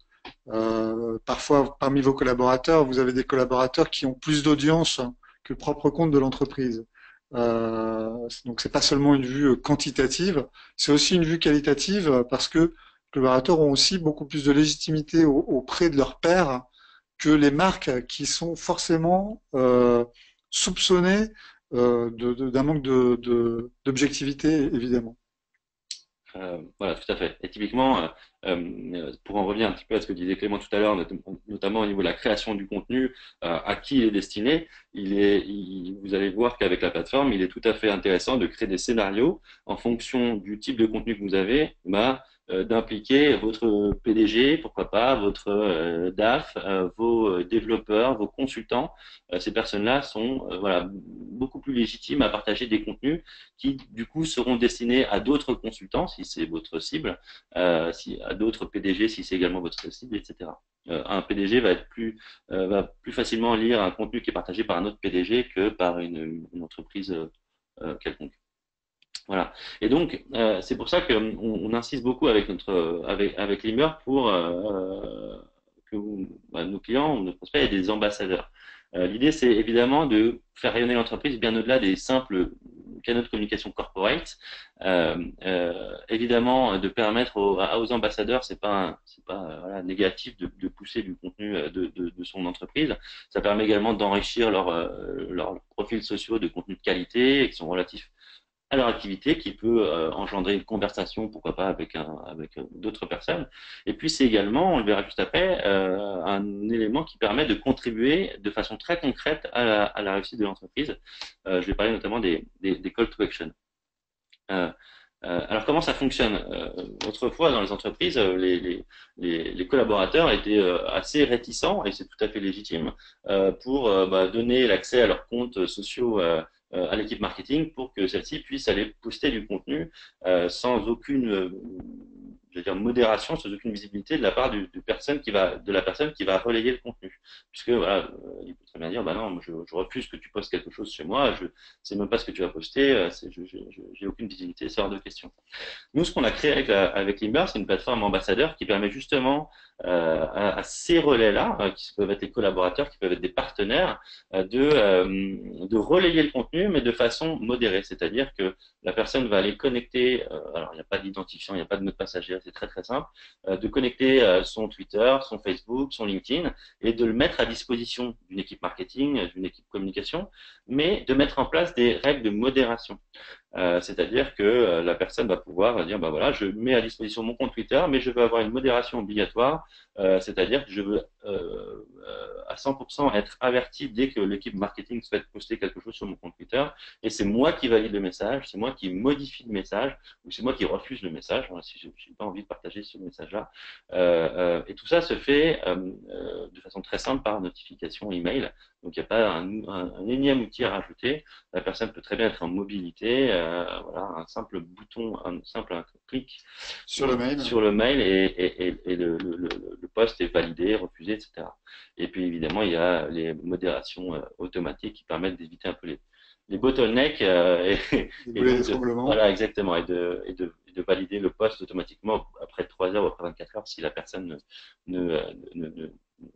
parfois, parmi vos collaborateurs, vous avez des collaborateurs qui ont plus d'audience que le propre compte de l'entreprise. Donc, c'est pas seulement une vue quantitative, c'est aussi une vue qualitative parce que les collaborateurs ont aussi beaucoup plus de légitimité auprès de leurs pairs que les marques qui sont forcément soupçonnées d'un manque d'objectivité, évidemment. Voilà, tout à fait. Et typiquement, pour en revenir un petit peu à ce que disait Clément tout à l'heure, notamment au niveau de la création du contenu, à qui il est destiné, vous allez voir qu'avec la plateforme, il est tout à fait intéressant de créer des scénarios en fonction du type de contenu que vous avez, d'impliquer votre PDG, pourquoi pas, votre DAF, vos développeurs, vos consultants. Ces personnes-là sont voilà, beaucoup plus légitimes à partager des contenus qui, du coup, seront destinés à d'autres consultants, si c'est votre cible, à d'autres PDG, si c'est également votre cible, etc. Un PDG va plus facilement lire un contenu qui est partagé par un autre PDG que par une entreprise quelconque. Voilà. Et donc, c'est pour ça qu'on insiste beaucoup avec avec Limber pour que nos clients, nos prospects aient des ambassadeurs. L'idée, c'est évidemment de faire rayonner l'entreprise bien au-delà des simples canaux de communication corporate. Évidemment, de permettre aux ambassadeurs, c'est pas voilà, négatif de pousser du contenu de son entreprise. Ça permet également d'enrichir leurs profils sociaux de contenu de qualité qui sont relatifs à leur activité, qui peut engendrer une conversation, pourquoi pas, avec d'autres personnes. Et puis c'est également, on le verra juste après, un élément qui permet de contribuer de façon très concrète à la réussite de l'entreprise. Je vais parler notamment des call to action. Alors comment ça fonctionne? Autrefois dans les entreprises, les collaborateurs étaient assez réticents, et c'est tout à fait légitime, pour donner l'accès à leurs comptes sociaux à l'équipe marketing pour que celle-ci puisse aller poster du contenu sans aucune je veux dire, modération, sans aucune visibilité de la part de la personne qui va relayer le contenu. Puisque voilà, il peut très bien dire, bah non, je refuse que tu postes quelque chose chez moi, je sais même pas ce que tu vas poster, j'ai aucune visibilité, c'est hors de question. Nous, ce qu'on a créé avec Limber, c'est une plateforme ambassadeur qui permet justement à ces relais-là, qui peuvent être des collaborateurs, qui peuvent être des partenaires, de relayer le contenu, mais de façon modérée. C'est-à-dire que la personne va aller connecter, alors il n'y a pas d'identifiant, il n'y a pas de mot de passager, c'est très très simple, de connecter son Twitter, son Facebook, son LinkedIn, et de le mettre à disposition d'une équipe marketing, d'une équipe communication, mais de mettre en place des règles de modération. C'est-à-dire que la personne va pouvoir dire, bah voilà, je mets à disposition mon compte Twitter, mais je veux avoir une modération obligatoire, c'est-à-dire que je veux à 100% être averti dès que l'équipe marketing souhaite poster quelque chose sur mon compte Twitter, et c'est moi qui valide le message, c'est moi qui modifie le message, ou c'est moi qui refuse le message, hein, si je n'ai pas envie de partager ce message-là. Et tout ça se fait de façon très simple par notification email. Donc il n'y a pas un énième outil à rajouter. La personne peut très bien être en mobilité, voilà, un simple bouton, un simple clic sur le mail et le post est validé, refusé, etc. Et puis évidemment, il y a les modérations automatiques qui permettent d'éviter un peu les bottlenecks voilà exactement et de valider le post automatiquement après 3 heures ou après 24 heures si la personne ne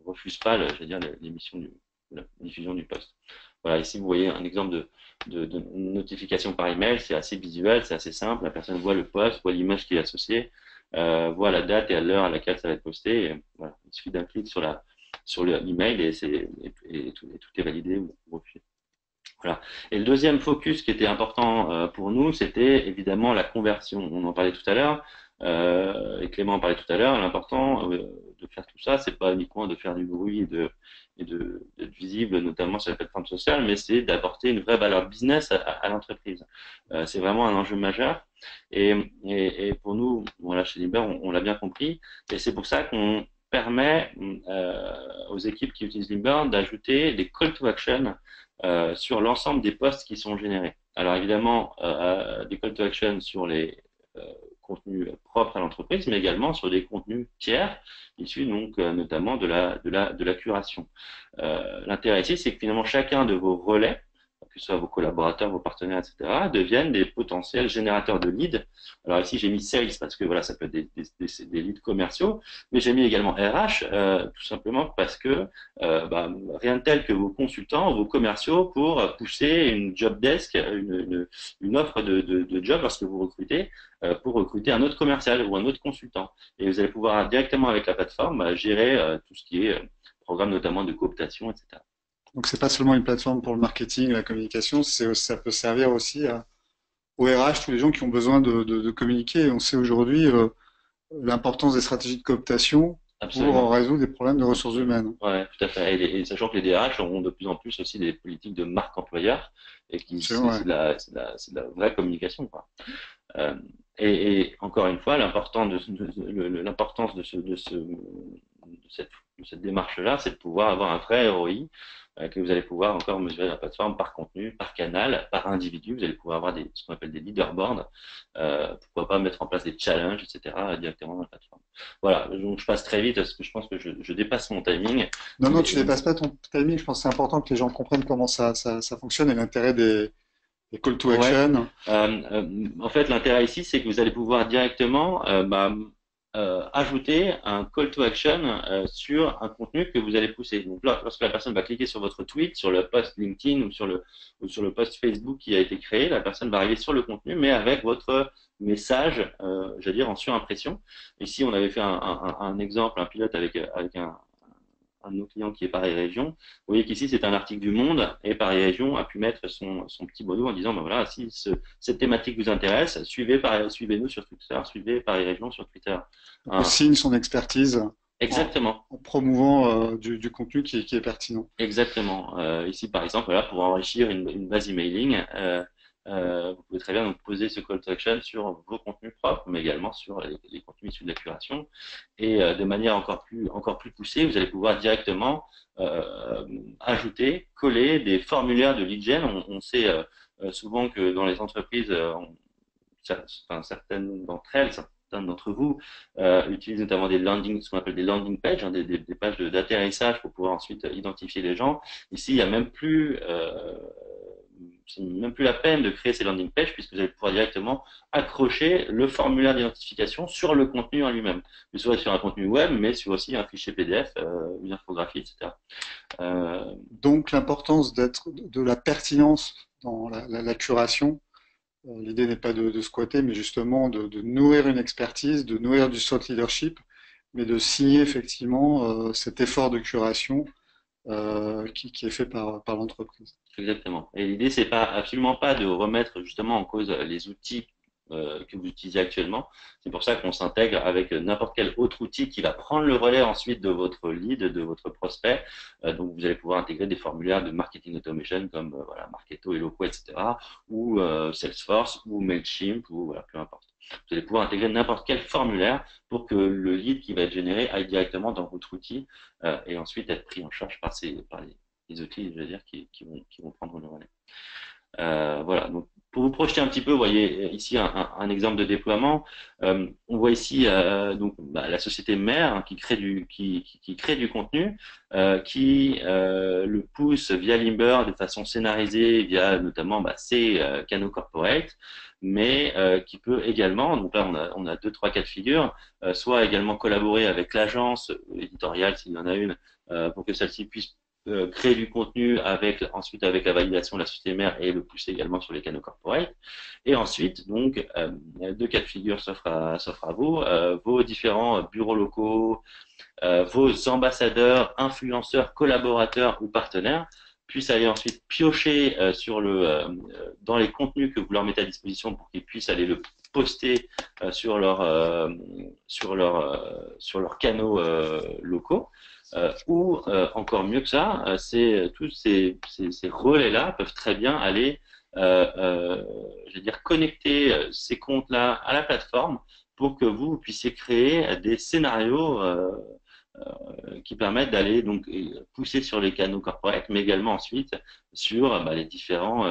refuse pas, je veux dire, l'émission la diffusion du post. Voilà, ici vous voyez un exemple de notification par email, c'est assez visuel, c'est assez simple, la personne voit le post, voit l'image qui est associée, voit la date et à l'heure à laquelle ça va être posté, et voilà, il suffit d'un clic sur l'email et tout est validé ou refusé. Voilà. Et le deuxième focus qui était important pour nous, c'était évidemment la conversion. On en parlait tout à l'heure, et Clément en parlait tout à l'heure. L'important de faire tout ça, c'est pas uniquement de faire du bruit d'être visible, notamment sur la plateforme sociale, mais c'est d'apporter une vraie valeur business à l'entreprise. C'est vraiment un enjeu majeur. Et pour nous, voilà, chez Liber, on l'a bien compris. Et c'est pour ça qu'on permet aux équipes qui utilisent Limber d'ajouter des call to action sur l'ensemble des posts qui sont générés. Alors évidemment, des call to action sur les contenus propres à l'entreprise, mais également sur des contenus tiers, issus donc notamment de la curation. L'intérêt ici, c'est que finalement chacun de vos relais, que ce soit vos collaborateurs, vos partenaires, etc., deviennent des potentiels générateurs de leads. Alors ici, j'ai mis sales parce que voilà, ça peut être des leads commerciaux, mais j'ai mis également RH, tout simplement parce que rien de tel que vos consultants, vos commerciaux pour pousser une job desk, une offre de job lorsque vous recrutez, pour recruter un autre commercial ou un autre consultant. Et vous allez pouvoir directement avec la plateforme gérer tout ce qui est programme notamment de cooptation, etc. Donc c'est pas seulement une plateforme pour le marketing, la communication, ça peut servir aussi aux RH, tous les gens qui ont besoin de communiquer. On sait aujourd'hui l'importance des stratégies de cooptation pour résoudre des problèmes de ressources humaines. Ouais, tout à fait. Et sachant que les DRH auront de plus en plus aussi des politiques de marque employeur et c'est de la vraie communication, quoi. et encore une fois, l'importance de cette démarche-là, c'est de pouvoir avoir un vrai ROI que vous allez pouvoir encore mesurer la plateforme par contenu, par canal, par individu. Vous allez pouvoir avoir ce qu'on appelle des leaderboards. Pourquoi pas mettre en place des challenges, etc. directement dans la plateforme. Voilà, donc je passe très vite parce que je pense que je dépasse mon timing. Non, non, Mais, tu dépasses pas ton timing. Je pense que c'est important que les gens comprennent comment ça fonctionne et l'intérêt des call to ouais. action. En fait, l'intérêt ici, c'est que vous allez pouvoir directement ajouter un call to action sur un contenu que vous allez pousser. Donc là, lorsque la personne va cliquer sur votre tweet, sur le post LinkedIn ou sur le post Facebook qui a été créé, la personne va arriver sur le contenu, mais avec votre message, j'allais dire en surimpression. Ici, on avait fait un exemple, un pilote avec un de nos clients qui est Paris Région. Vous voyez qu'ici, c'est un article du Monde et Paris Région a pu mettre son petit bonneau en disant, ben voilà, si cette thématique vous intéresse, suivez-nous sur Twitter, suivez Paris Région sur Twitter. On signe son expertise Exactement. en promouvant du contenu qui est pertinent. Exactement. Ici, par exemple, voilà, pour enrichir une base emailing, vous pouvez très bien donc poser ce call to action sur vos contenus propres, mais également sur les contenus issus de la curation. Et de manière encore plus poussée, vous allez pouvoir directement ajouter, coller des formulaires de lead gen. On sait souvent que dans les entreprises, certaines d'entre elles, certains d'entre vous utilisent notamment ce qu'on appelle des landing pages, hein, des pages d'atterrissage pour pouvoir ensuite identifier les gens. Ici, il n'y a même plus c'est même plus la peine de créer ces landing pages puisque vous allez pouvoir directement accrocher le formulaire d'identification sur le contenu en lui-même, que ce soit sur un contenu web, mais sur aussi un fichier PDF, une infographie, etc. Donc l'importance de la pertinence dans la curation. L'idée n'est pas de squatter, mais justement de nourrir une expertise, de nourrir du thought leadership, mais de signer effectivement cet effort de curation qui est fait par l'entreprise. Exactement. Et l'idée, c'est pas absolument pas de remettre justement en cause les outils que vous utilisez actuellement. C'est pour ça qu'on s'intègre avec n'importe quel autre outil qui va prendre le relais ensuite de votre lead, de votre prospect. Donc, vous allez pouvoir intégrer des formulaires de marketing automation comme voilà, Marketo, Eloqua, etc. ou Salesforce ou Mailchimp ou voilà, peu importe. Vous allez pouvoir intégrer n'importe quel formulaire pour que le lead qui va être généré aille directement dans votre outil et ensuite être pris en charge par les outils, je veux dire, qui vont prendre le relais. Voilà. Donc, pour vous projeter un petit peu, vous voyez ici un exemple de déploiement. On voit ici donc la société mère hein, qui crée du contenu, qui le pousse via Limber de façon scénarisée via notamment ses canaux corporate, mais qui peut également, donc là on a deux trois cas de figure, soit également collaborer avec l'agence éditoriale s'il y en a une, pour que celle-ci puisse créer du contenu ensuite avec la validation de la société mère et le pousser également sur les canaux corporate. Et ensuite, donc, deux cas de figure s'offrent à vous, vos différents bureaux locaux, vos ambassadeurs, influenceurs, collaborateurs ou partenaires puissent aller ensuite piocher dans les contenus que vous leur mettez à disposition pour qu'ils puissent aller le poster sur leurs canaux locaux. Ou encore mieux que ça, tous ces relais-là peuvent très bien aller, je veux dire, connecter ces comptes-là à la plateforme pour que vous puissiez créer des scénarios qui permettent d'aller donc pousser sur les canaux corporate, mais également ensuite sur les différents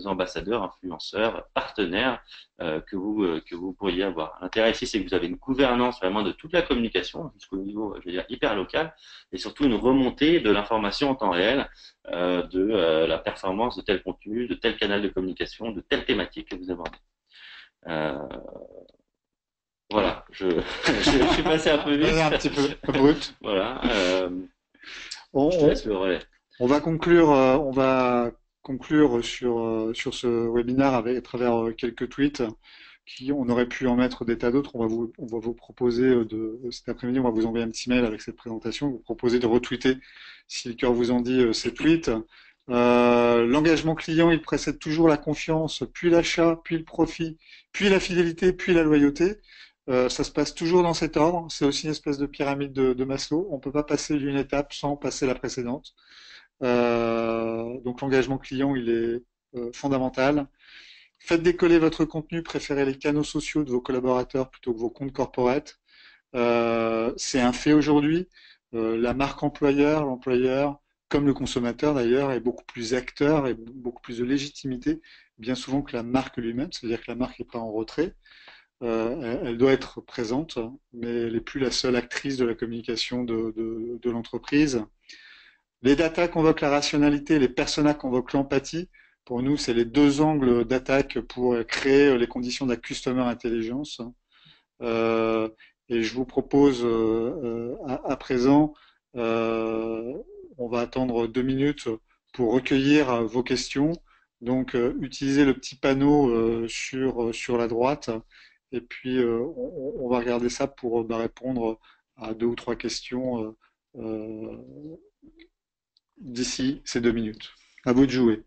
ambassadeurs, influenceurs, partenaires que vous pourriez avoir. L'intérêt ici, c'est que vous avez une gouvernance vraiment de toute la communication jusqu'au niveau, je veux dire, hyper local, et surtout une remontée de l'information en temps réel de la performance de tel contenu, de tel canal de communication, de telle thématique que vous abordez. Voilà, je suis passé un peu vite. Un petit peu brut. Voilà, je te On, laisse le relais. on va conclure sur ce webinaire à travers quelques tweets on aurait pu en mettre des tas d'autres. On va vous proposer cet après-midi, on va vous envoyer un petit mail avec cette présentation, vous proposer de retweeter si le cœur vous en dit ces tweets. L'engagement client, il précède toujours la confiance, puis l'achat, puis le profit, puis la fidélité, puis la loyauté. Ça se passe toujours dans cet ordre. C'est aussi une espèce de pyramide de Maslow. On ne peut pas passer d'une étape sans passer la précédente. Donc l'engagement client, il est fondamental. Faites décoller votre contenu, préférez les canaux sociaux de vos collaborateurs plutôt que vos comptes corporate. C'est un fait aujourd'hui. La marque employeur, l'employeur, comme le consommateur d'ailleurs, est beaucoup plus acteur et beaucoup plus de légitimité, bien souvent que la marque lui-même. C'est-à-dire que la marque n'est pas en retrait. Elle doit être présente, mais elle n'est plus la seule actrice de la communication de l'entreprise. Les data convoquent la rationalité, les personas convoquent l'empathie. Pour nous, c'est les deux angles d'attaque pour créer les conditions de la customer intelligence. Euh, et je vous propose à présent, euh, on va attendre 2 minutes pour recueillir vos questions. Donc, utilisez le petit panneau sur la droite et puis on va regarder ça pour répondre à 2 ou 3 questions d'ici ces 2 minutes. À vous de jouer.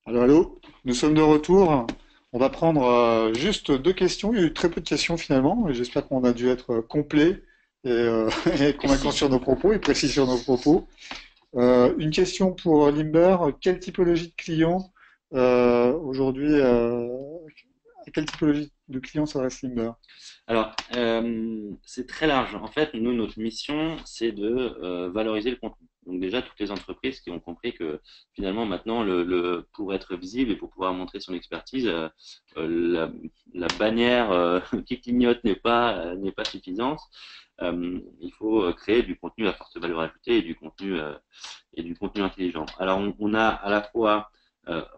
Allô, allô, nous sommes de retour. On va prendre juste 2 questions. Il y a eu très peu de questions finalement. J'espère qu'on a dû être complet et convaincant sur nos propos et précis sur nos propos. Une question pour Limber. Quelle typologie de client aujourd'hui, à quelle typologie de client s'adresse Limber? Alors, c'est très large. En fait, nous, notre mission, c'est de valoriser le contenu. Donc déjà, toutes les entreprises qui ont compris que finalement, maintenant, pour être visible et pour pouvoir montrer son expertise, la bannière qui clignote n'est pas suffisante. Il faut créer du contenu à forte valeur ajoutée et du contenu intelligent. Alors, on a à la fois,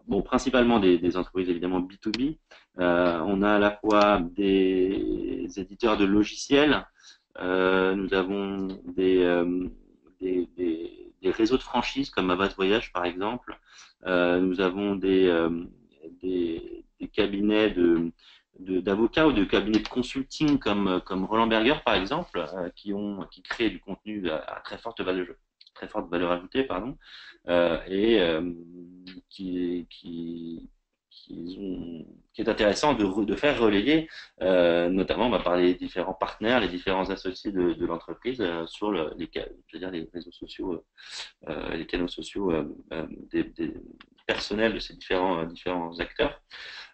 bon, principalement des entreprises évidemment B2B. On a à la fois des éditeurs de logiciels, nous avons des réseaux de franchise comme Avast Voyage par exemple. Nous avons des cabinets d'avocats ou de cabinets de consulting comme Roland Berger par exemple, qui créent du contenu à très forte valeur ajoutée, pardon, et qui est intéressant de faire relayer, notamment par les différents partenaires, les différents associés de l'entreprise sur je veux dire, les réseaux sociaux, les canaux sociaux des personnels de ces différents acteurs.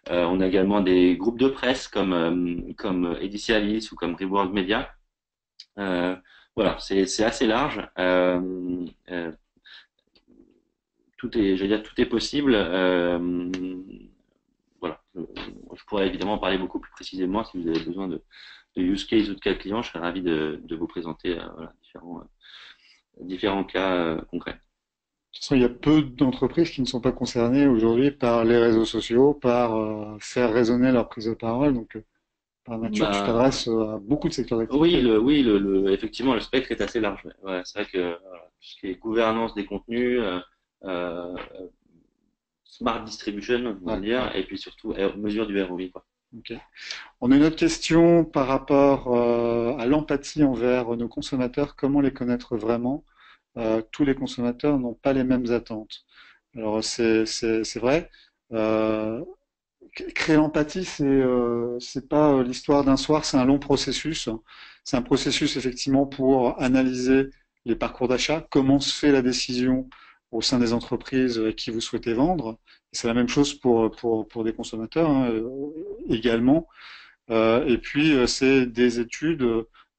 On a également des groupes de presse comme Edicialis ou comme Reworld Media. Euh, voilà, c'est assez large. Euh, je veux dire, tout est possible. Voilà. Je pourrais évidemment parler beaucoup plus précisément si vous avez besoin de use case ou de cas client. Je serais ravi de vous présenter voilà, différents cas concrets. De toute façon, il y a peu d'entreprises qui ne sont pas concernées aujourd'hui par les réseaux sociaux, par faire résonner leur prise de parole. Donc, par nature, tu Bah, t'adresses à beaucoup de secteurs oui, d'activité. effectivement, le spectre est assez large. Ouais. Ouais, c'est vrai que voilà, tout ce qui est gouvernance des contenus, euh, smart distribution, on va Ouais, dire, ouais. et puis surtout mesure du ROI, quoi. Ok. On a une autre question par rapport à l'empathie envers nos consommateurs. Comment les connaître vraiment? Tous les consommateurs n'ont pas les mêmes attentes. Alors c'est vrai. Euh, Créer l'empathie, c'est pas l'histoire d'un soir, c'est un long processus. C'est un processus effectivement pour analyser les parcours d'achat, comment se fait la décision au sein des entreprises à qui vous souhaitez vendre. C'est la même chose pour des consommateurs hein, également. Et puis c'est des études,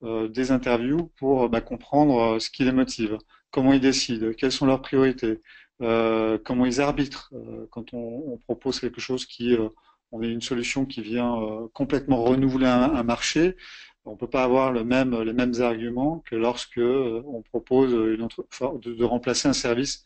des interviews pour comprendre ce qui les motive, comment ils décident, quelles sont leurs priorités, comment ils arbitrent quand on propose quelque chose on est une solution qui vient complètement renouveler un marché. On peut pas avoir les mêmes arguments que lorsque on propose enfin, de remplacer un service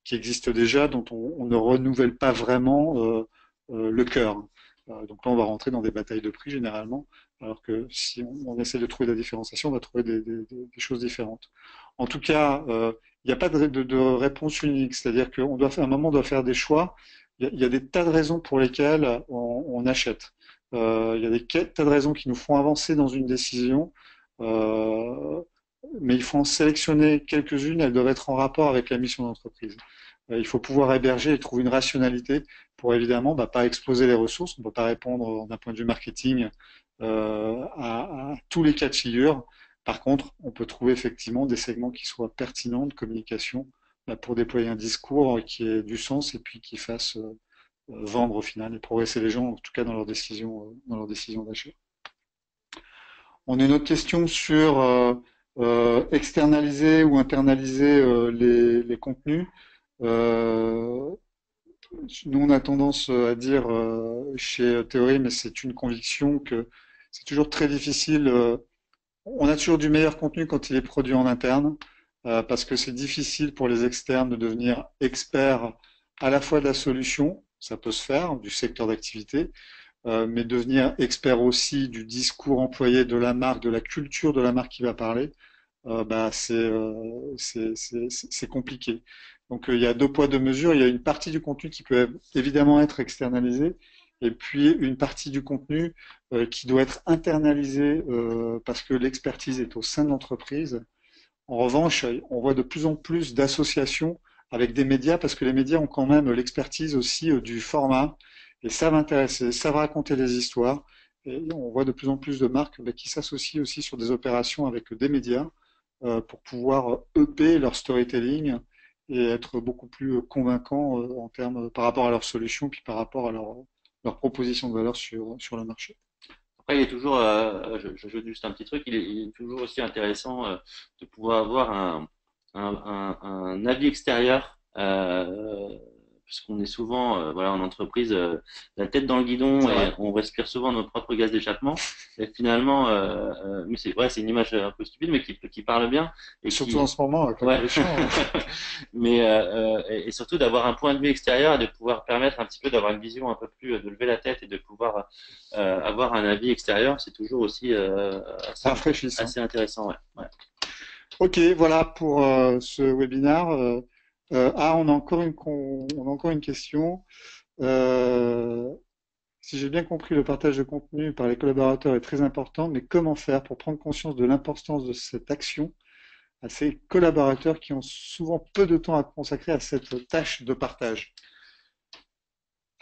qui existe déjà, dont on ne renouvelle pas vraiment le cœur. Donc là, on va rentrer dans des batailles de prix généralement, alors que si on essaie de trouver la différenciation, on va trouver des choses différentes. En tout cas, il n'y a pas de réponse unique, c'est-à-dire qu'à un moment, on doit faire des choix. Il y a des tas de raisons pour lesquelles on achète. Il y a des tas de raisons qui nous font avancer dans une décision, euh, mais il faut en sélectionner quelques-unes. Elles doivent être en rapport avec la mission d'entreprise. Il faut pouvoir héberger et trouver une rationalité pour évidemment pas exploser les ressources. On ne peut pas répondre d'un point de vue marketing à tous les cas de figure. Par contre, on peut trouver effectivement des segments qui soient pertinents de communication pour déployer un discours qui ait du sens et puis qui fasse vendre au final et progresser les gens, en tout cas dans leur décision d'achat. On a une autre question sur externaliser ou internaliser les contenus. Euh, Nous, on a tendance à dire chez Théorie, mais c'est une conviction que c'est toujours très difficile. On a toujours du meilleur contenu quand il est produit en interne, parce que c'est difficile pour les externes de devenir experts à la fois de la solution, ça peut se faire, du secteur d'activité, mais devenir expert aussi du discours employé de la marque, de la culture de la marque qui va parler, c'est compliqué. Donc il y a deux poids, deux mesures. Il y a une partie du contenu qui peut évidemment être externalisée, et puis une partie du contenu qui doit être internalisée parce que l'expertise est au sein de l'entreprise. En revanche, on voit de plus en plus d'associations avec des médias parce que les médias ont quand même l'expertise aussi du format et savent intéresser, savent raconter des histoires. Et on voit de plus en plus de marques qui s'associent aussi sur des opérations avec des médias pour pouvoir EP leur storytelling et être beaucoup plus convaincants en termes par rapport à leurs solutions puis par rapport à leur proposition de valeur sur le marché. Après, il est toujours, j'ajoute juste un petit truc, il est toujours aussi intéressant de pouvoir avoir un avis extérieur, puisqu'on est souvent, voilà, en entreprise, la tête dans le guidon C'est et vrai. on respire souvent nos propres gaz d'échappement. Et finalement, mais c'est vrai, c'est une image un peu stupide, mais qui parle bien et Surtout en qui, ce moment avec la ouais, correction. mais et surtout d'avoir un point de vue extérieur et de pouvoir permettre un petit peu d'avoir une vision un peu plus, de lever la tête et de pouvoir avoir un avis extérieur, c'est toujours aussi Rafraîchissant. assez intéressant. Ouais. Ouais. Ok, voilà pour ce webinaire. On a encore une question. Euh, Si j'ai bien compris, le partage de contenu par les collaborateurs est très important, mais comment faire pour prendre conscience de l'importance de cette action à ces collaborateurs qui ont souvent peu de temps à consacrer à cette tâche de partage?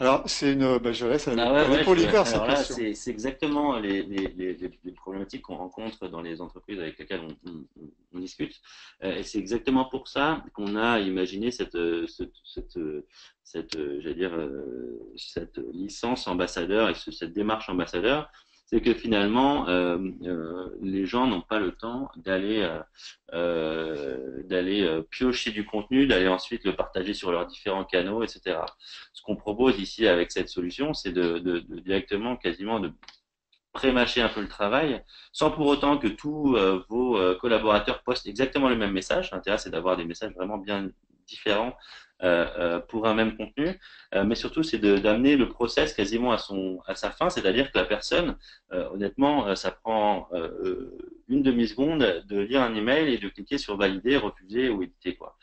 Alors, je laisse, Ah ouais, elle est ouais, polyvore cette alors là, question. c'est exactement les problématiques qu'on rencontre dans les entreprises avec lesquelles on discute. Et c'est exactement pour ça qu'on a imaginé j'allais dire, cette licence ambassadeur et cette démarche ambassadeur. C'est que finalement, les gens n'ont pas le temps d'aller piocher du contenu, d'aller ensuite le partager sur leurs différents canaux, etc. Ce qu'on propose ici avec cette solution, c'est de directement, quasiment de pré-mâcher un peu le travail, sans pour autant que tous vos collaborateurs postent exactement le même message. L'intérêt, c'est d'avoir des messages vraiment bien différents pour un même contenu, mais surtout, c'est d'amener le process quasiment à sa fin, c'est-à-dire que la personne, honnêtement, ça prend une demi-seconde de lire un email et de cliquer sur valider, refuser ou éditer, quoi.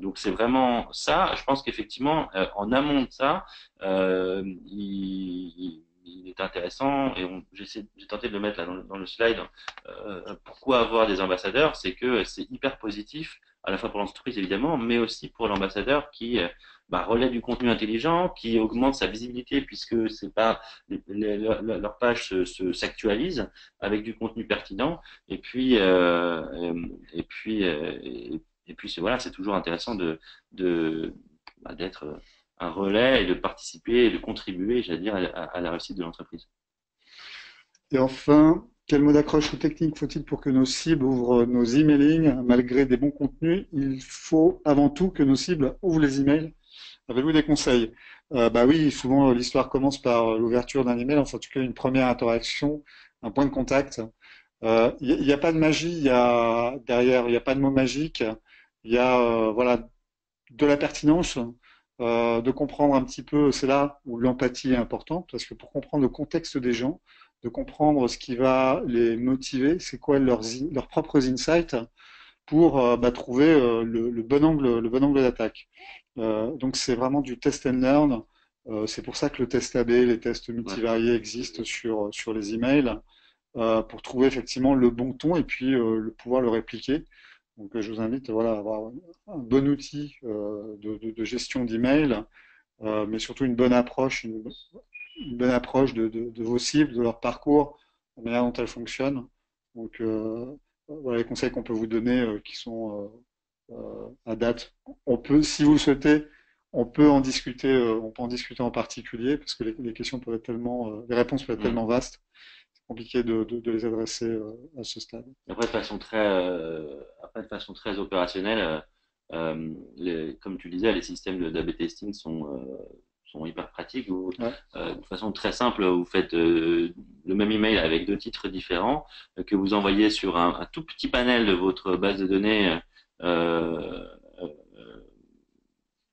Donc c'est vraiment ça. Je pense qu'effectivement, en amont de ça, il est intéressant et j'ai tenté de le mettre là dans le slide. Pourquoi avoir des ambassadeurs? C'est que c'est hyper positif à la fois pour l'entreprise évidemment, mais aussi pour l'ambassadeur qui relaient du contenu intelligent, qui augmentent sa visibilité puisque c'est pas leur page s'actualise avec du contenu pertinent. Et puis et puis et puis voilà, c'est toujours intéressant de d'être un relais et de participer et de contribuer, j'allais dire, à la réussite de l'entreprise. Et enfin, quel mot d'accroche ou technique faut-il pour que nos cibles ouvrent nos emailing malgré des bons contenus? Il faut avant tout que nos cibles ouvrent les emails. Avez-vous des conseils? Bah oui, souvent l'histoire commence par l'ouverture d'un email, enfin en tout cas une première interaction, un point de contact. Il n'y a pas de magie, il y a derrière, il n'y a pas de mot magique. Il y a voilà de la pertinence, de comprendre un petit peu, c'est là où l'empathie est importante, parce que pour comprendre le contexte des gens, de comprendre ce qui va les motiver, c'est quoi leurs propres insights pour trouver le bon angle d'attaque. Donc c'est vraiment du test and learn. C'est pour ça que le test AB, les tests Ouais. multivariés existent sur les emails, pour trouver effectivement le bon ton et puis pouvoir le répliquer. Donc, je vous invite voilà, à avoir un bon outil de gestion d'email, mais surtout une bonne approche, une bonne approche de vos cibles, de leur parcours, la manière dont elles fonctionnent. Donc, voilà les conseils qu'on peut vous donner qui sont à date. On peut, si vous le souhaitez, on peut en discuter en particulier parce que les questions peuvent être les réponses peuvent être Mm. tellement vastes, c'est compliqué de les adresser à ce stade. Après, de façon très opérationnelle, comme tu disais, les systèmes d'A/B testing sont hyper pratiques. Ouais, De façon très simple, vous faites le même email avec deux titres différents que vous envoyez sur un tout petit panel de votre base de données. Euh, euh,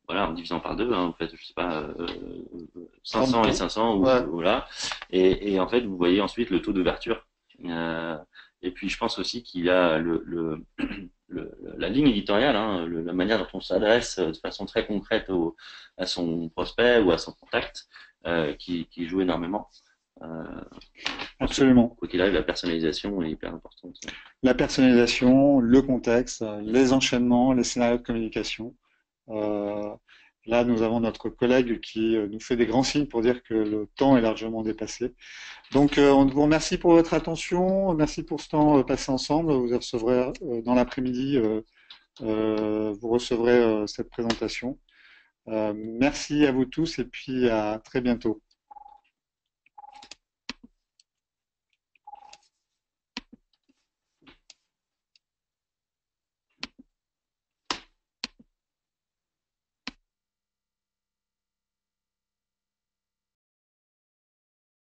voilà, en divisant par deux, hein, vous faites, je sais pas, 500 et 30 500, ou ouais, voilà. Et en fait, vous voyez ensuite le taux d'ouverture. Euh, et puis, je pense aussi qu'il y a la ligne éditoriale, hein, la manière dont on s'adresse de façon très concrète à son prospect ou à son contact, qui joue énormément. Je pense que, absolument. quoi qu'il arrive, la personnalisation est hyper importante. La personnalisation, le contexte, les enchaînements, les scénarios de communication. Euh, Là, nous avons notre collègue qui nous fait des grands signes pour dire que le temps est largement dépassé. Donc, on vous remercie pour votre attention, merci pour ce temps passé ensemble. Vous recevrez dans l'après-midi, vous recevrez cette présentation. Merci à vous tous et puis à très bientôt.